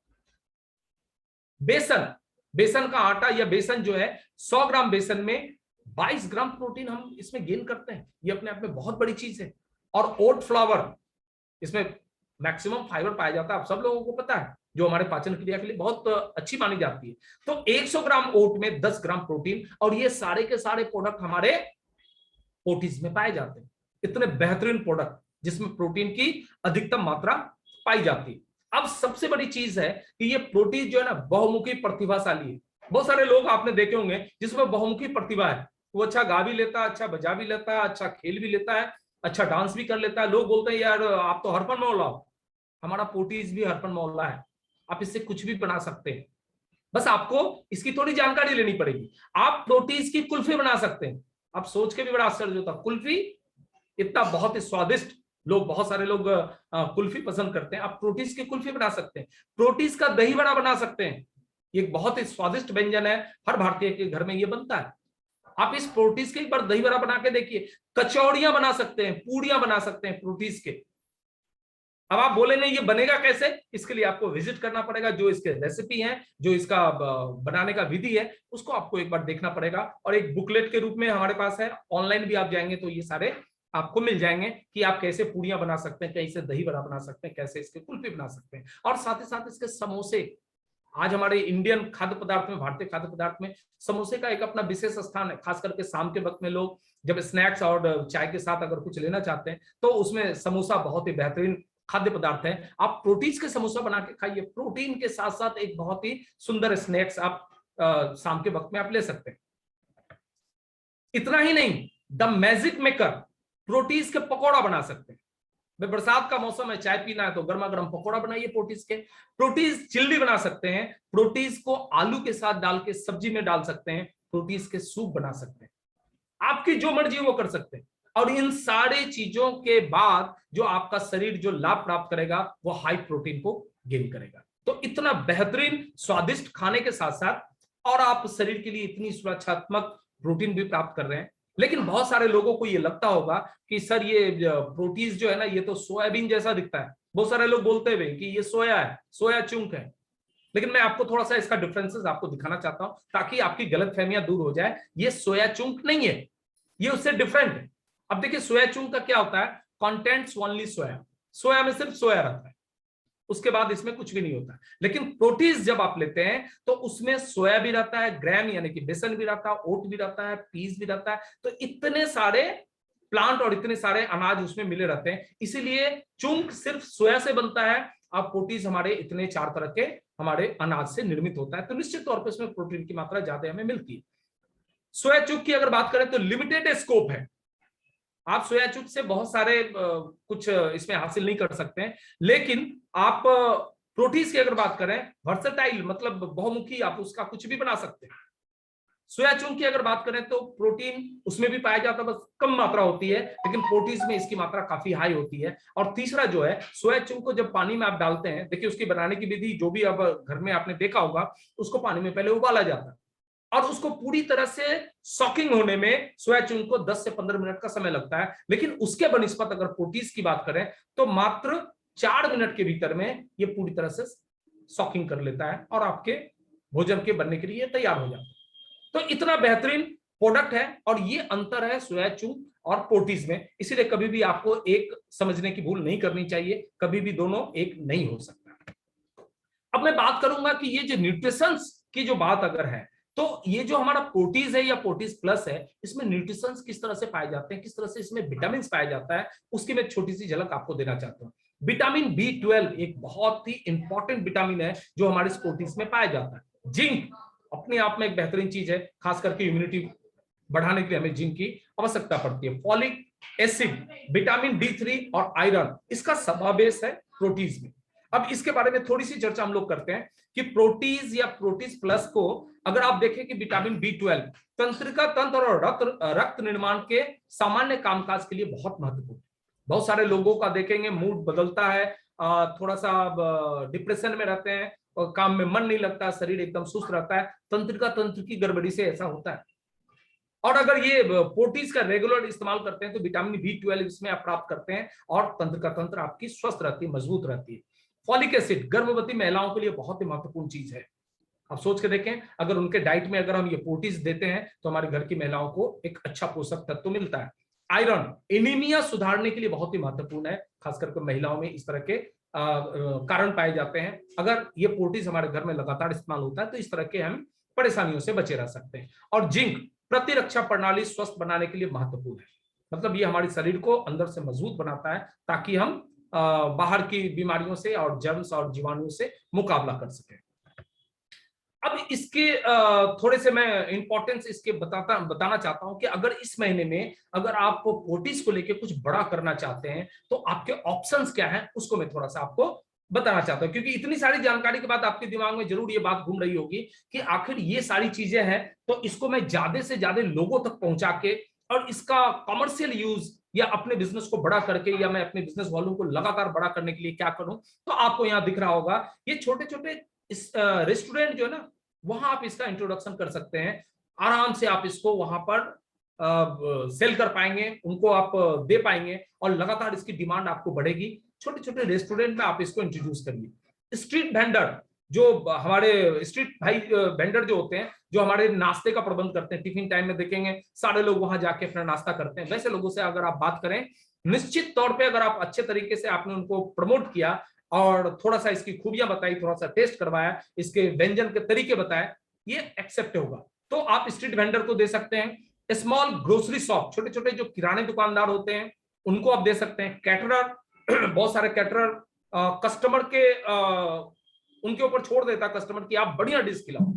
बेसन, बेसन का आटा या बेसन जो है, 100 ग्राम बेसन में 22 ग्राम प्रोटीन हम इसमें गेन करते हैं, ये अपने आप में बहुत बड़ी चीज है। और ओट फ्लावर, इसमें मैक्सिमम फाइबर पाया जाता है, आप सब लोगों को पता है, जो हमारे पाचन क्रिया के लिए बहुत अच्छी मानी जाती है। तो 100 ग्राम ओट में 10 ग्राम प्रोटीन, और ये सारे के सारे प्रोडक्ट हमारे प्रोटीन में पाए जाते हैं। इतने बेहतरीन प्रोडक्ट जिसमें प्रोटीन की अधिकतम मात्रा पाई जाती है। अब सबसे बड़ी चीज है कि ये प्रोटीन जो है ना बहुमुखी प्रतिभाशाली है। बहुत सारे लोग आपने देखे होंगे जिसमें बहुमुखी प्रतिभा है, वो अच्छा गा भी लेता है, अच्छा बजा भी लेता है, अच्छा खेल भी लेता है, अच्छा डांस भी कर लेता है। लोग बोलते हैं यार आप तो हरफन मौला हो, हमारा प्रोटीन भी हरफन मौला है, आप इससे कुछ भी बना सकते हैं, बस आपको इसकी थोड़ी जानकारी लेनी पड़ेगी। आप प्रोटीन की कुल्फी बना सकते हैं, आप सोच के भी बड़ा आश्चर्य होता, कुल्फी इतना बहुत ही स्वादिष्ट, लोग बहुत सारे लोग कुल्फी पसंद करते हैं, आप प्रोटीन की कुल्फी बना सकते हैं, प्रोटीन का दही बड़ा बना सकते हैं, ये बहुत ही स्वादिष्ट व्यंजन है, हर भारतीय के घर में ये बनता है। आप इस प्रोटीन के एक बार दही बड़ा बना के देखिए, कचौड़ियां बना सकते हैं, पूड़ियां बना सकते हैं प्रोटीन के। अब आप बोले नहीं ये बनेगा कैसे, इसके लिए आपको विजिट करना पड़ेगा, जो इसके रेसिपी है, जो इसका बनाने का विधि है, उसको आपको एक बार देखना पड़ेगा, और एक बुकलेट के रूप में हमारे पास है, ऑनलाइन भी आप जाएंगे तो ये सारे आपको मिल जाएंगे कि आप कैसे पूड़ियां बना सकते हैं, कैसे दही बड़ा बना सकते हैं, कैसे इसके कुल्फी बना सकते हैं, और साथ ही साथ इसके समोसे। आज हमारे इंडियन खाद्य पदार्थ में, भारतीय खाद्य पदार्थ में समोसे का एक अपना विशेष स्थान है, खास करके शाम के वक्त में लोग जब स्नैक्स और चाय के साथ अगर कुछ लेना चाहते हैं तो उसमें समोसा बहुत ही बेहतरीन खाद्य पदार्थ है। आप प्रोटीन के समोसा बना के खाइए, प्रोटीन के साथ साथ एक बहुत ही सुंदर स्नैक्स आप शाम के वक्त में आप ले सकते हैं। इतना ही नहीं, द मैजिक मेकर, प्रोटीन के पकौड़ा बना सकते हैं। बरसात का मौसम है, चाय पीना है तो गर्मा गर्म पकौड़ा बनाइए प्रोटीन के। प्रोटीन चिल्ली बना सकते हैं, प्रोटीन को आलू के साथ डाल के सब्जी में डाल सकते हैं, प्रोटीन के सूप बना सकते हैं। आपकी जो मर्जी वो कर सकते हैं। और इन सारे चीजों के बाद जो आपका शरीर जो लाभ प्राप्त करेगा वो हाई प्रोटीन को गेन करेगा। तो इतना बेहतरीन स्वादिष्ट खाने के साथ साथ और आप शरीर के लिए इतनी सुरक्षात्मक प्रोटीन भी प्राप्त कर रहे हैं। लेकिन बहुत सारे लोगों को ये लगता होगा कि सर ये प्रोटीन जो है ना ये तो सोयाबीन जैसा दिखता है। बहुत सारे लोग बोलते हुए कि ये सोया है, सोया चुंक है। लेकिन मैं आपको थोड़ा सा इसका डिफरेंसेस आपको दिखाना चाहता हूं ताकि आपकी गलतफहमियां दूर हो जाए। ये सोया चुंक नहीं है, ये उससे डिफरेंट है। अब देखिए सोया चुंक का क्या होता है, कंटेंट्स ओनली सोया, सोया में सिर्फ सोया रहता है, उसके बाद इसमें कुछ भी नहीं होता। लेकिन प्रोटीज जब आप लेते हैं तो उसमें सोया भी रहता है, ग्राम यानी कि बेसन भी रहता है, ओट भी रहता है, पीस भी रहता है। तो इतने सारे प्लांट और इतने सारे अनाज उसमें मिले रहते हैं, इसीलिए चुंक सिर्फ सोया से बनता है। अब प्रोटीज हमारे इतने 4 तरह के हमारे अनाज से निर्मित होता है, तो निश्चित तौर पर इसमें प्रोटीन की मात्रा ज्यादा हमें मिलती है। सोया चुंक की अगर बात करें तो लिमिटेड स्कोप है, आप सोया चुंक से बहुत सारे कुछ इसमें हासिल नहीं कर सकते हैं। लेकिन आप प्रोटीज की अगर बात करें, वर्सेटाइल मतलब बहुमुखी, आप उसका कुछ भी बना सकते हैं। सोया चुंक की अगर बात करें तो प्रोटीन उसमें भी पाया जाता है, बस कम मात्रा होती है, लेकिन प्रोटीन में इसकी मात्रा काफी हाई होती है। और तीसरा जो है, सोया चुंक को जब पानी में आप डालते हैं, देखिए उसकी बनाने की विधि जो भी अब घर में आपने देखा होगा, उसको पानी में पहले उबाला जाता है और उसको पूरी तरह से सॉकिंग होने में सोया चुंक को 10 से 15 मिनट का समय लगता है। लेकिन उसके बनिस्पत अगर प्रोटीन की बात करें तो मात्र 4 मिनट के भीतर में ये पूरी तरह से सॉकिंग कर लेता है और आपके भोजन के बनने के लिए तैयार हो जाता है। तो इतना बेहतरीन प्रोडक्ट है और ये अंतर है सोया चुंक और प्रोटीन में। इसीलिए कभी भी आपको एक समझने की भूल नहीं करनी चाहिए, कभी भी दोनों एक नहीं हो सकता। अब मैं बात करूंगा कि ये जो न्यूट्रिशन की जो बात अगर है, तो ये जो हमारा प्रोटीज है या प्रोटीज प्लस है, इसमें न्यूट्रिशंस किस तरह से पाए जाते हैं, किस तरह से इसमें विटामिन पाया जाता है, उसकी मैं छोटी सी झलक आपको देना चाहता हूं। विटामिन B12 एक बहुत ही इंपॉर्टेंट विटामिन है जो हमारे प्रोटीज में पाया जाता है। जिंक अपने आप में एक बेहतरीन चीज है, खास करके इम्यूनिटी बढ़ाने के लिए हमें जिंक की आवश्यकता पड़ती है। फॉलिक एसिड, विटामिन D3 और आयरन, इसका समावेश है प्रोटीज में। अब इसके बारे में थोड़ी सी चर्चा हम लोग करते हैं कि प्रोटीज या प्रोटीज प्लस को अगर आप देखें कि विटामिन B12 तंत्रिका तंत्र और रक्त निर्माण के सामान्य कामकाज के लिए बहुत महत्वपूर्ण। बहुत सारे लोगों का देखेंगे मूड बदलता है, थोड़ा सा डिप्रेशन में रहते हैं और काम में मन नहीं लगता, शरीर एकदम सुस्त रहता है, तंत्रिका तंत्र की गड़बड़ी से ऐसा होता है। और अगर ये प्रोटीज का रेगुलर इस्तेमाल करते हैं तो विटामिन B12 इसमें आप प्राप्त करते हैं और तंत्रिका तंत्र आपकी स्वस्थ रहती है, मजबूत रहती है। फॉलिक एसिड गर्भवती महिलाओं के लिए बहुत ही महत्वपूर्ण चीज है। आप सोच के देखें, अगर उनके डाइट में अगर हम ये प्रोटीन देते हैं तो हमारे घर की महिलाओं को एक अच्छा पोषक तत्व मिलता है। आयरन एनीमिया सुधारने के लिए बहुत ही महत्वपूर्ण है, खासकर के महिलाओं में इस तरह के कारण पाए जाते हैं। अगर ये प्रोटीन हमारे घर में लगातार इस्तेमाल होता है तो इस तरह के हम परेशानियों से बचे रह सकते हैं। और जिंक प्रतिरक्षा प्रणाली स्वस्थ बनाने के लिए महत्वपूर्ण है, मतलब ये हमारे शरीर को अंदर से मजबूत बनाता है ताकि हम बाहर की बीमारियों से और जर्म्स और जीवाणुओं से मुकाबला कर सकें। अब इसके थोड़े से मैं इंपॉर्टेंस इसके बताना चाहता हूं कि अगर इस महीने में अगर आप प्रोटीन को लेके कुछ बड़ा करना चाहते हैं तो आपके ऑप्शंस क्या हैं, उसको मैं थोड़ा सा आपको बताना चाहता हूं। क्योंकि इतनी सारी जानकारी के बाद आपके दिमाग में जरूर ये बात घूम रही होगी कि आखिर ये सारी चीजें हैं तो इसको मैं ज्यादा से ज्यादा लोगों तक पहुंचा के और इसका कमर्शियल यूज या अपने बिजनेस को बड़ा करके या मैं अपने बिजनेस वॉल्यूम को लगातार बड़ा करने के लिए क्या करूं। तो आपको यहाँ दिख रहा होगा ये छोटे छोटे रेस्टोरेंट जो है ना, वहां आप इसका इंट्रोडक्शन कर सकते हैं। आराम से आप इसको वहां पर सेल कर पाएंगे, उनको आप दे पाएंगे और लगातार इसकी डिमांड आपको बढ़ेगी। छोटे छोटे रेस्टोरेंट में आप इसको इंट्रोड्यूस करिए। स्ट्रीट वेंडर, जो हमारे स्ट्रीट भाई वेंडर जो होते हैं, जो हमारे नाश्ते का प्रबंध करते हैं, टिफिन टाइम में देखेंगे सारे लोग वहां जाके अपना नाश्ता करते हैं, वैसे लोगों से अगर आप बात करें, निश्चित तौर पे अगर आप अच्छे तरीके से आपने उनको प्रमोट किया और थोड़ा सा इसकी खूबियां बताई, थोड़ा सा टेस्ट करवाया, इसके व्यंजन के तरीके बताए, ये एक्सेप्ट होगा। तो आप स्ट्रीट वेंडर को दे सकते हैं। स्मॉल ग्रोसरी शॉप, छोटे छोटे जो किराने दुकानदार होते हैं उनको आप दे सकते हैं। कैटरर, बहुत सारे कैटरर कस्टमर के उनके ऊपर छोड़ देता कस्टमर की आप बढ़िया डिश खिलाओ,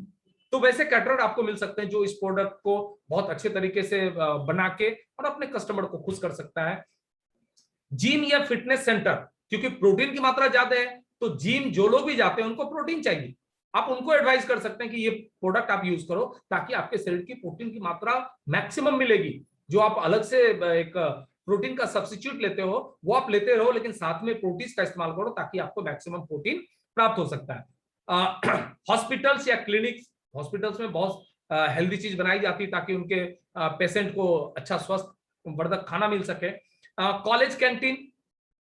तो वैसे कैटरर आपको मिल सकते हैं जो इस प्रोडक्ट को बहुत अच्छे तरीके से बना के और अपने कस्टमर को खुश कर सकता है। जिम या फिटनेस सेंटर, क्योंकि प्रोटीन की मात्रा ज्यादा है तो जिम जो लोग भी जाते हैं उनको प्रोटीन चाहिए, आप उनको एडवाइस कर सकते हैं कि ये प्रोडक्ट आप यूज करो ताकि आपके शरीर की प्रोटीन की मात्रा मैक्सिमम मिलेगी। जो आप अलग से एक प्रोटीन का सब्स्टिट्यूट लेते हो वो आप लेते रहो, लेकिन साथ में प्रोटीन का इस्तेमाल करो ताकि आपको मैक्सिमम प्रोटीन प्राप्त हो सकता है। हॉस्पिटल्स या क्लिनिक्स, हॉस्पिटल्स में बहुत हेल्दी चीज बनाई जाती है ताकि उनके पेशेंट को अच्छा स्वस्थ वर्धक खाना मिल सके। कॉलेज कैंटीन,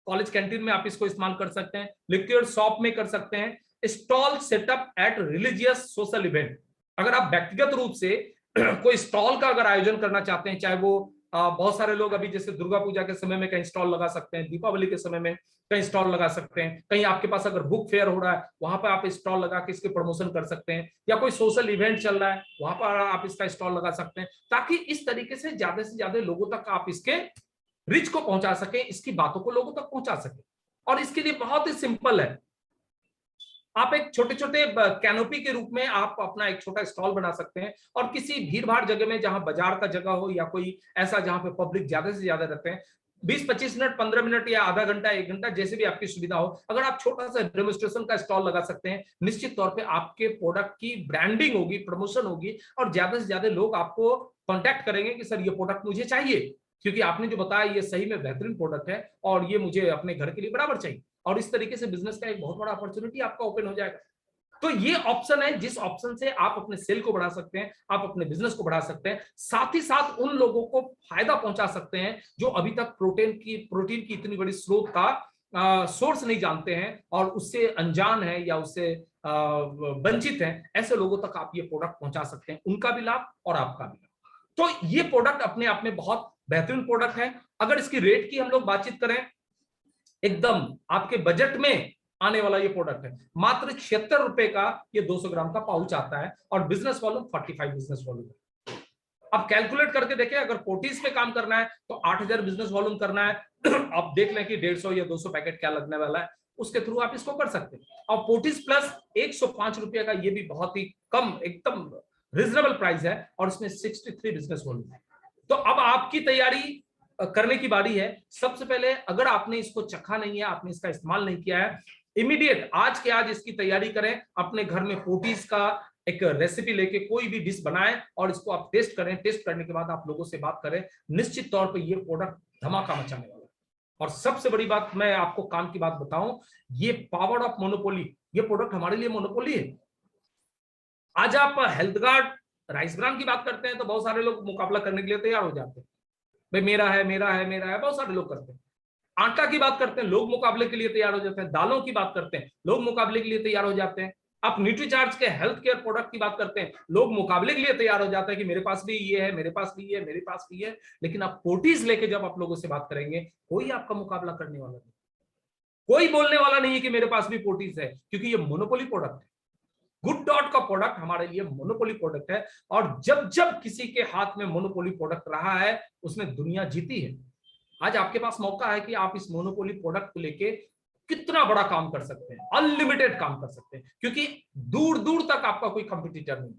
कॉलेज कैंटीन में आप इसको इस्तेमाल कर सकते हैं। लिक्विड शॉप में कर सकते हैं। Stall setup at religious social event, अगर आप व्यक्तिगत रूप से कोई स्टॉल का अगर आयोजन करना चाहते हैं, चाहे वो बहुत सारे लोग अभी जैसे दुर्गा पूजा के समय में कहीं स्टॉल लगा सकते हैं, दीपावली के समय में कहीं स्टॉल लगा सकते हैं, कहीं आपके पास अगर बुक फेयर हो रहा है वहां पर आप स्टॉल लगा के इसके प्रमोशन कर सकते हैं, या कोई सोशल इवेंट चल रहा है वहां पर आप इसका स्टॉल लगा सकते हैं, ताकि इस तरीके से ज्यादा लोगों तक आप इसके रिच को पहुंचा सके, इसकी बातों को लोगों तक पहुंचा सके। और इसके लिए बहुत ही सिंपल है, आप एक छोटे छोटे कैनोपी के रूप में आप अपना एक छोटा स्टॉल बना सकते हैं, और किसी भीड़ भाड़ जगह में जहां बाजार का जगह हो या कोई ऐसा जहां पे पब्लिक ज्यादा से ज्यादा रहते हैं, 20-25 मिनट, 15 मिनट या आधा घंटा, 1 घंटा, जैसे भी आपकी सुविधा हो, अगर आप छोटा सा डेमोन्स्ट्रेशन का स्टॉल लगा सकते हैं, निश्चित तौर पे आपके प्रोडक्ट की ब्रांडिंग होगी, प्रमोशन होगी, और ज्यादा से ज्यादा लोग आपको कांटेक्ट करेंगे कि सर ये प्रोडक्ट मुझे चाहिए, क्योंकि आपने जो बताया ये सही में बेहतरीन प्रोडक्ट है और ये मुझे अपने घर के लिए बराबर चाहिए। और इस तरीके से बिजनेस का एक बहुत बड़ा अपॉर्चुनिटी आपका ओपन हो जाएगा। तो ये ऑप्शन है जिस ऑप्शन से आप अपने सेल को बढ़ा सकते हैं, आप अपने बिजनेस को बढ़ा सकते हैं, साथ ही साथ उन लोगों को फायदा पहुंचा सकते हैं जो अभी तक प्रोटीन की इतनी बड़ी स्रोत का सोर्स नहीं जानते हैं और उससे अनजान है या उससे वंचित हैं, ऐसे लोगों तक आप ये प्रोडक्ट पहुंचा सकते हैं, उनका भी लाभ और आपका भी लाभ। तो ये प्रोडक्ट अपने आप में बहुत बेहतरीन प्रोडक्ट है। अगर इसकी रेट की हम लोग बातचीत करें, एकदम आपके बजट में आने वाला ये प्रोडक्ट है। मात्र 76 रुपए का ये 200 ग्राम का पाउच आता है और बिजनेस वॉल्यूम 45 बिजनेस वॉल्यूम है। अब कैलकुलेट करके देखें, अगर पोटीज पे काम करना है तो 8000 बिजनेस वॉल्यूम करना है, आप देख लें कि 150 या 200 पैकेट क्या लगने वाला है, उसके थ्रू आप इसको कर सकते हैं। और पोटीज प्लस 105 रुपए का ये भी बहुत ही कम, एकदम रिजनेबल प्राइस है और इसमें 63 बिजनेस वॉल्यूम है। तो अब आपकी तैयारी करने की बारी है। सबसे पहले अगर आपने इसको चखा नहीं है, आपने इसका इस्तेमाल नहीं किया है, इमीडिएट आज के आज इसकी तैयारी करें, अपने घर में पोटीज का एक रेसिपी लेके कोई भी डिश बनाएं और इसको आप टेस्ट करें। टेस्ट करने के बाद आप लोगों से बात करें, निश्चित तौर पे ये प्रोडक्ट धमाका मचाने वाला है। और सबसे बड़ी बात मैं आपको काम की बात बताऊं, ये पावर ऑफ मोनोपोली, ये प्रोडक्ट हमारे लिए मोनोपोली है। आज आप हेल्थ गार्ड राइस ब्रांड की बात करते हैं तो बहुत सारे लोग मुकाबला करने के लिए तैयार हो जाते हैं, भाई मेरा है मेरा है मेरा है, बहुत सारे लोग करते हैं। आटा की बात करते हैं, लोग मुकाबले के लिए तैयार हो जाते हैं। दालों की बात करते हैं, लोग मुकाबले के लिए तैयार हो जाते हैं। आप न्यूट्रीचार्ज के हेल्थ केयर प्रोडक्ट की बात करते हैं, लोग मुकाबले के लिए तैयार हो जाते हैं कि मेरे पास भी ये है, मेरे पास भी ये, मेरे पास भी है। लेकिन आप पोटीज लेके जब आप लोगों से बात करेंगे, कोई आपका मुकाबला करने वाला नहीं, कोई बोलने वाला नहीं है कि मेरे पास भी पोटीज है, क्योंकि ये मोनोपोली प्रोडक्ट है। गुड डॉट का प्रोडक्ट हमारे लिए मोनोपोली प्रोडक्ट है, और जब जब किसी के हाथ में मोनोपोली प्रोडक्ट रहा है उसमें दुनिया जीती है। आज आपके पास मौका है कि आप इस मोनोपोली प्रोडक्ट को लेके कितना बड़ा काम कर सकते हैं, अनलिमिटेड काम कर सकते हैं, क्योंकि दूर दूर तक आपका कोई कंपटीटर नहीं।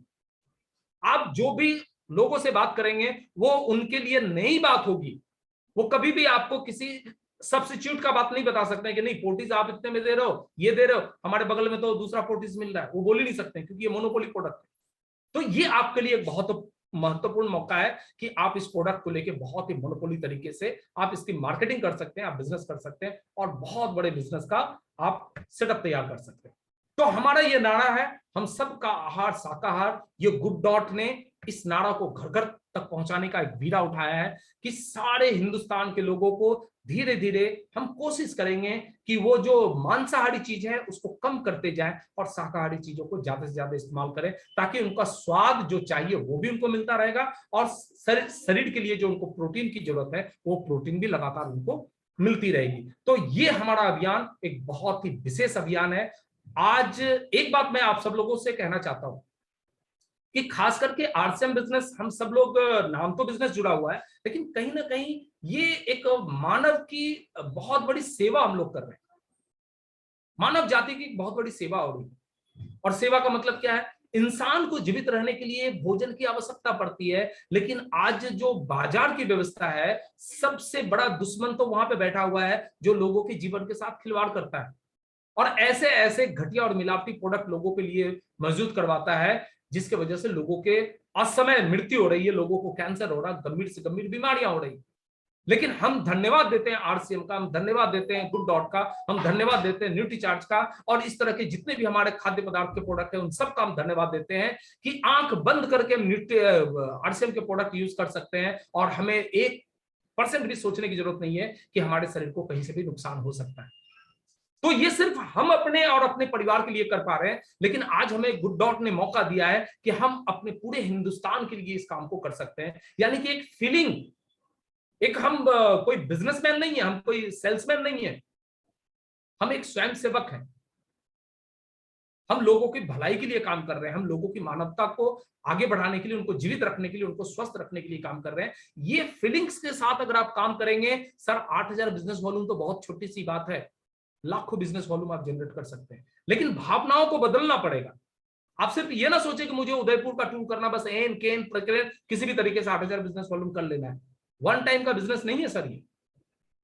आप जो भी लोगों से बात करेंगे वो उनके लिए नई बात होगी, वो कभी भी आपको किसी सब्स्टिट्यूट का बात नहीं बता सकते हैं कि नहीं पोटीज आप इतने में दे रहे हो, ये दे रहे हो, हमारे बगल में तो दूसरा पोटीज मिल रहा है, वो बोल ही नहीं सकते क्योंकि ये मोनोपोली प्रोडक्ट है। तो ये आपके लिए एक बहुत महत्वपूर्ण मौका है कि आप इस प्रोडक्ट को लेके बहुत ही मोनोपोली तरीके से आप इसकी मार्केटिंग कर सकते हैं, आप बिजनेस कर सकते हैं और बहुत बड़े बिजनेस का आप सेटअप तैयार कर सकते हैं। तो हमारा ये नारा है, हम सबका आहार शाकाहार। ये गुड डॉट ने इस नारा को घर घर तक पहुंचाने का एक बीड़ा उठाया है कि सारे हिंदुस्तान के लोगों को धीरे धीरे हम कोशिश करेंगे कि वो जो मांसाहारी चीज है उसको कम करते जाएं और शाकाहारी चीजों को ज्यादा से ज्यादा इस्तेमाल करें, ताकि उनका स्वाद जो चाहिए वो भी उनको मिलता रहेगा और शरीर के लिए जो उनको प्रोटीन की जरूरत है वो प्रोटीन भी लगातार उनको मिलती रहेगी। तो ये हमारा अभियान एक बहुत ही विशेष अभियान है। आज एक बात मैं आप सब लोगों से कहना चाहता हूं कि खास करके आरसीएम बिजनेस, हम सब लोग, नाम तो बिजनेस जुड़ा हुआ है, लेकिन कहीं ना कहीं ये एक मानव की बहुत बड़ी सेवा हम लोग कर रहे हैं। मानव जाति की बहुत बड़ी सेवा हो रही है। और सेवा का मतलब क्या है? इंसान को जीवित रहने के लिए भोजन की आवश्यकता पड़ती है, लेकिन आज जो बाजार की व्यवस्था है, सबसे बड़ा दुश्मन तो वहां पे बैठा हुआ है जो लोगों के जीवन के साथ खिलवाड़ करता है और ऐसे ऐसे घटिया और मिलावटी प्रोडक्ट लोगों के लिए मौजूद करवाता है जिसके वजह से लोगों के असमय मृत्यु हो रही है, लोगों को कैंसर हो रहा, गंभीर से गंभीर बीमारियां हो रही। लेकिन हम धन्यवाद देते हैं आरसीएम का, हम धन्यवाद देते हैं गुड डॉट का, हम धन्यवाद देते हैं न्यूट्रीचार्ज का, और इस तरह के जितने भी हमारे खाद्य पदार्थ के प्रोडक्ट हैं उन सब का हम धन्यवाद देते हैं कि आंख बंद करके हम आरसीएम के प्रोडक्ट यूज कर सकते हैं, और हमें 1% भी सोचने की जरूरत नहीं है कि हमारे शरीर को कहीं से भी नुकसान हो सकता है। तो ये सिर्फ हम अपने और अपने परिवार के लिए कर पा रहे हैं, लेकिन आज हमें गुड डॉट ने मौका दिया है कि हम अपने पूरे हिंदुस्तान के लिए इस काम को कर सकते हैं। यानी कि एक फीलिंग, एक हम कोई बिजनेसमैन नहीं है, हम कोई सेल्समैन नहीं है, हम एक स्वयं सेवक हैं। हम लोगों की भलाई के लिए काम कर रहे हैं, हम लोगों की मानवता को आगे बढ़ाने के लिए, उनको जीवित रखने के लिए, उनको स्वस्थ रखने के लिए काम कर रहे हैं। ये फीलिंग्स के साथ अगर आप काम करेंगे, सर 8,000 बिजनेस वॉल्यूम तो बहुत छोटी सी बात है, लाखों बिजनेस वॉल्यूम आप जनरेट कर सकते हैं। लेकिन भावनाओं को बदलना पड़ेगा। आप सिर्फ ये ना सोचे कि मुझे उदयपुर का टूर करना, बस एन केन प्रक्रिया किसी भी तरीके से 8,000 बिजनेस वॉल्यूम कर लेना है। वन टाइम का बिजनेस नहीं है सर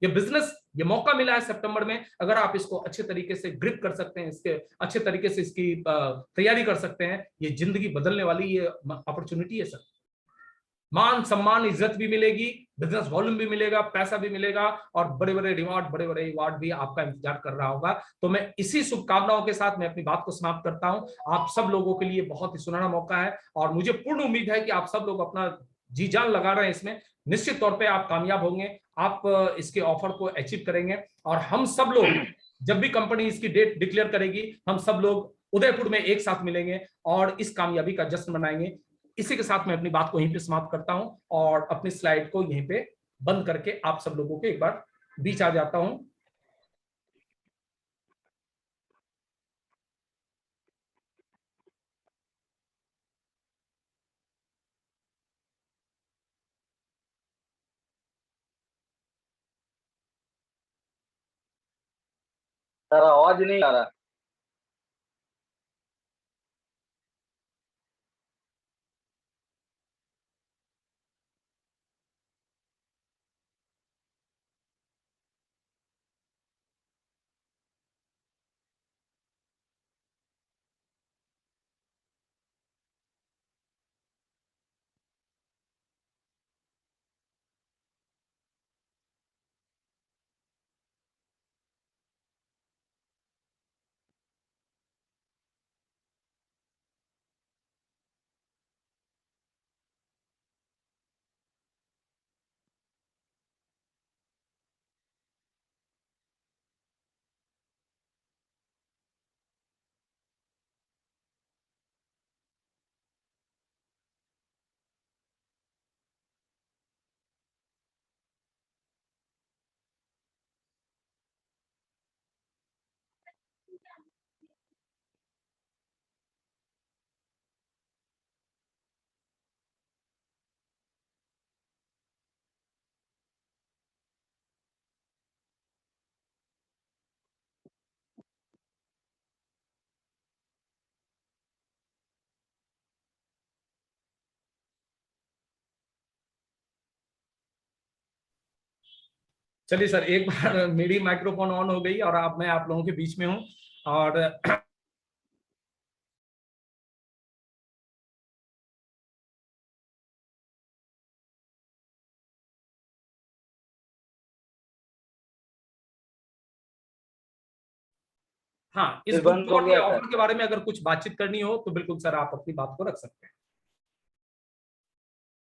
ये बिजनेस, ये मौका मिला है सितंबर में, अगर आप इसको अच्छे तरीके से ग्रिप कर सकते हैं, इसके अच्छे तरीके से इसकी तैयारी कर सकते हैं, ये जिंदगी बदलने वाली ये अपॉर्चुनिटी है सर। मान सम्मान इज्जत भी मिलेगी, बिजनेस वॉल्यूम भी मिलेगा, पैसा भी मिलेगा, और बड़े बड़े रिवॉर्ड, बड़े बड़े अवार्ड भी आपका इंतजार कर रहा होगा। तो मैं इसी शुभकामनाओं के साथ मैं अपनी बात को समाप्त करता हूं। आप सब लोगों के लिए बहुत ही सुनहरा मौका है, और मुझे पूर्ण उम्मीद है कि आप सब लोग अपना जी जान लगा रहे हैं इसमें। निश्चित तौर पे आप कामयाब होंगे, आप इसके ऑफर को अचीव करेंगे, और हम सब लोग जब भी कंपनी इसकी डेट डिक्लेयर करेगी, हम सब लोग उदयपुर में एक साथ मिलेंगे और इस कामयाबी का जश्न मनाएंगे। इसी के साथ मैं अपनी बात को यहीं पे समाप्त करता हूं, और अपनी स्लाइड को यहीं पे बंद करके आप सब लोगों के एक बार बीच आ जाता हूं। सर आवाज नहीं आ रहा। चलिए सर, एक बार मेरी माइक्रोफोन ऑन हो गई और अब मैं आप लोगों के बीच में हूं। और हाँ, इस फिर गुड बंद हो डॉट गया या सर। ऑफर के बारे में अगर कुछ बातचीत करनी हो तो बिल्कुल सर आप अपनी बात को रख सकते हैं।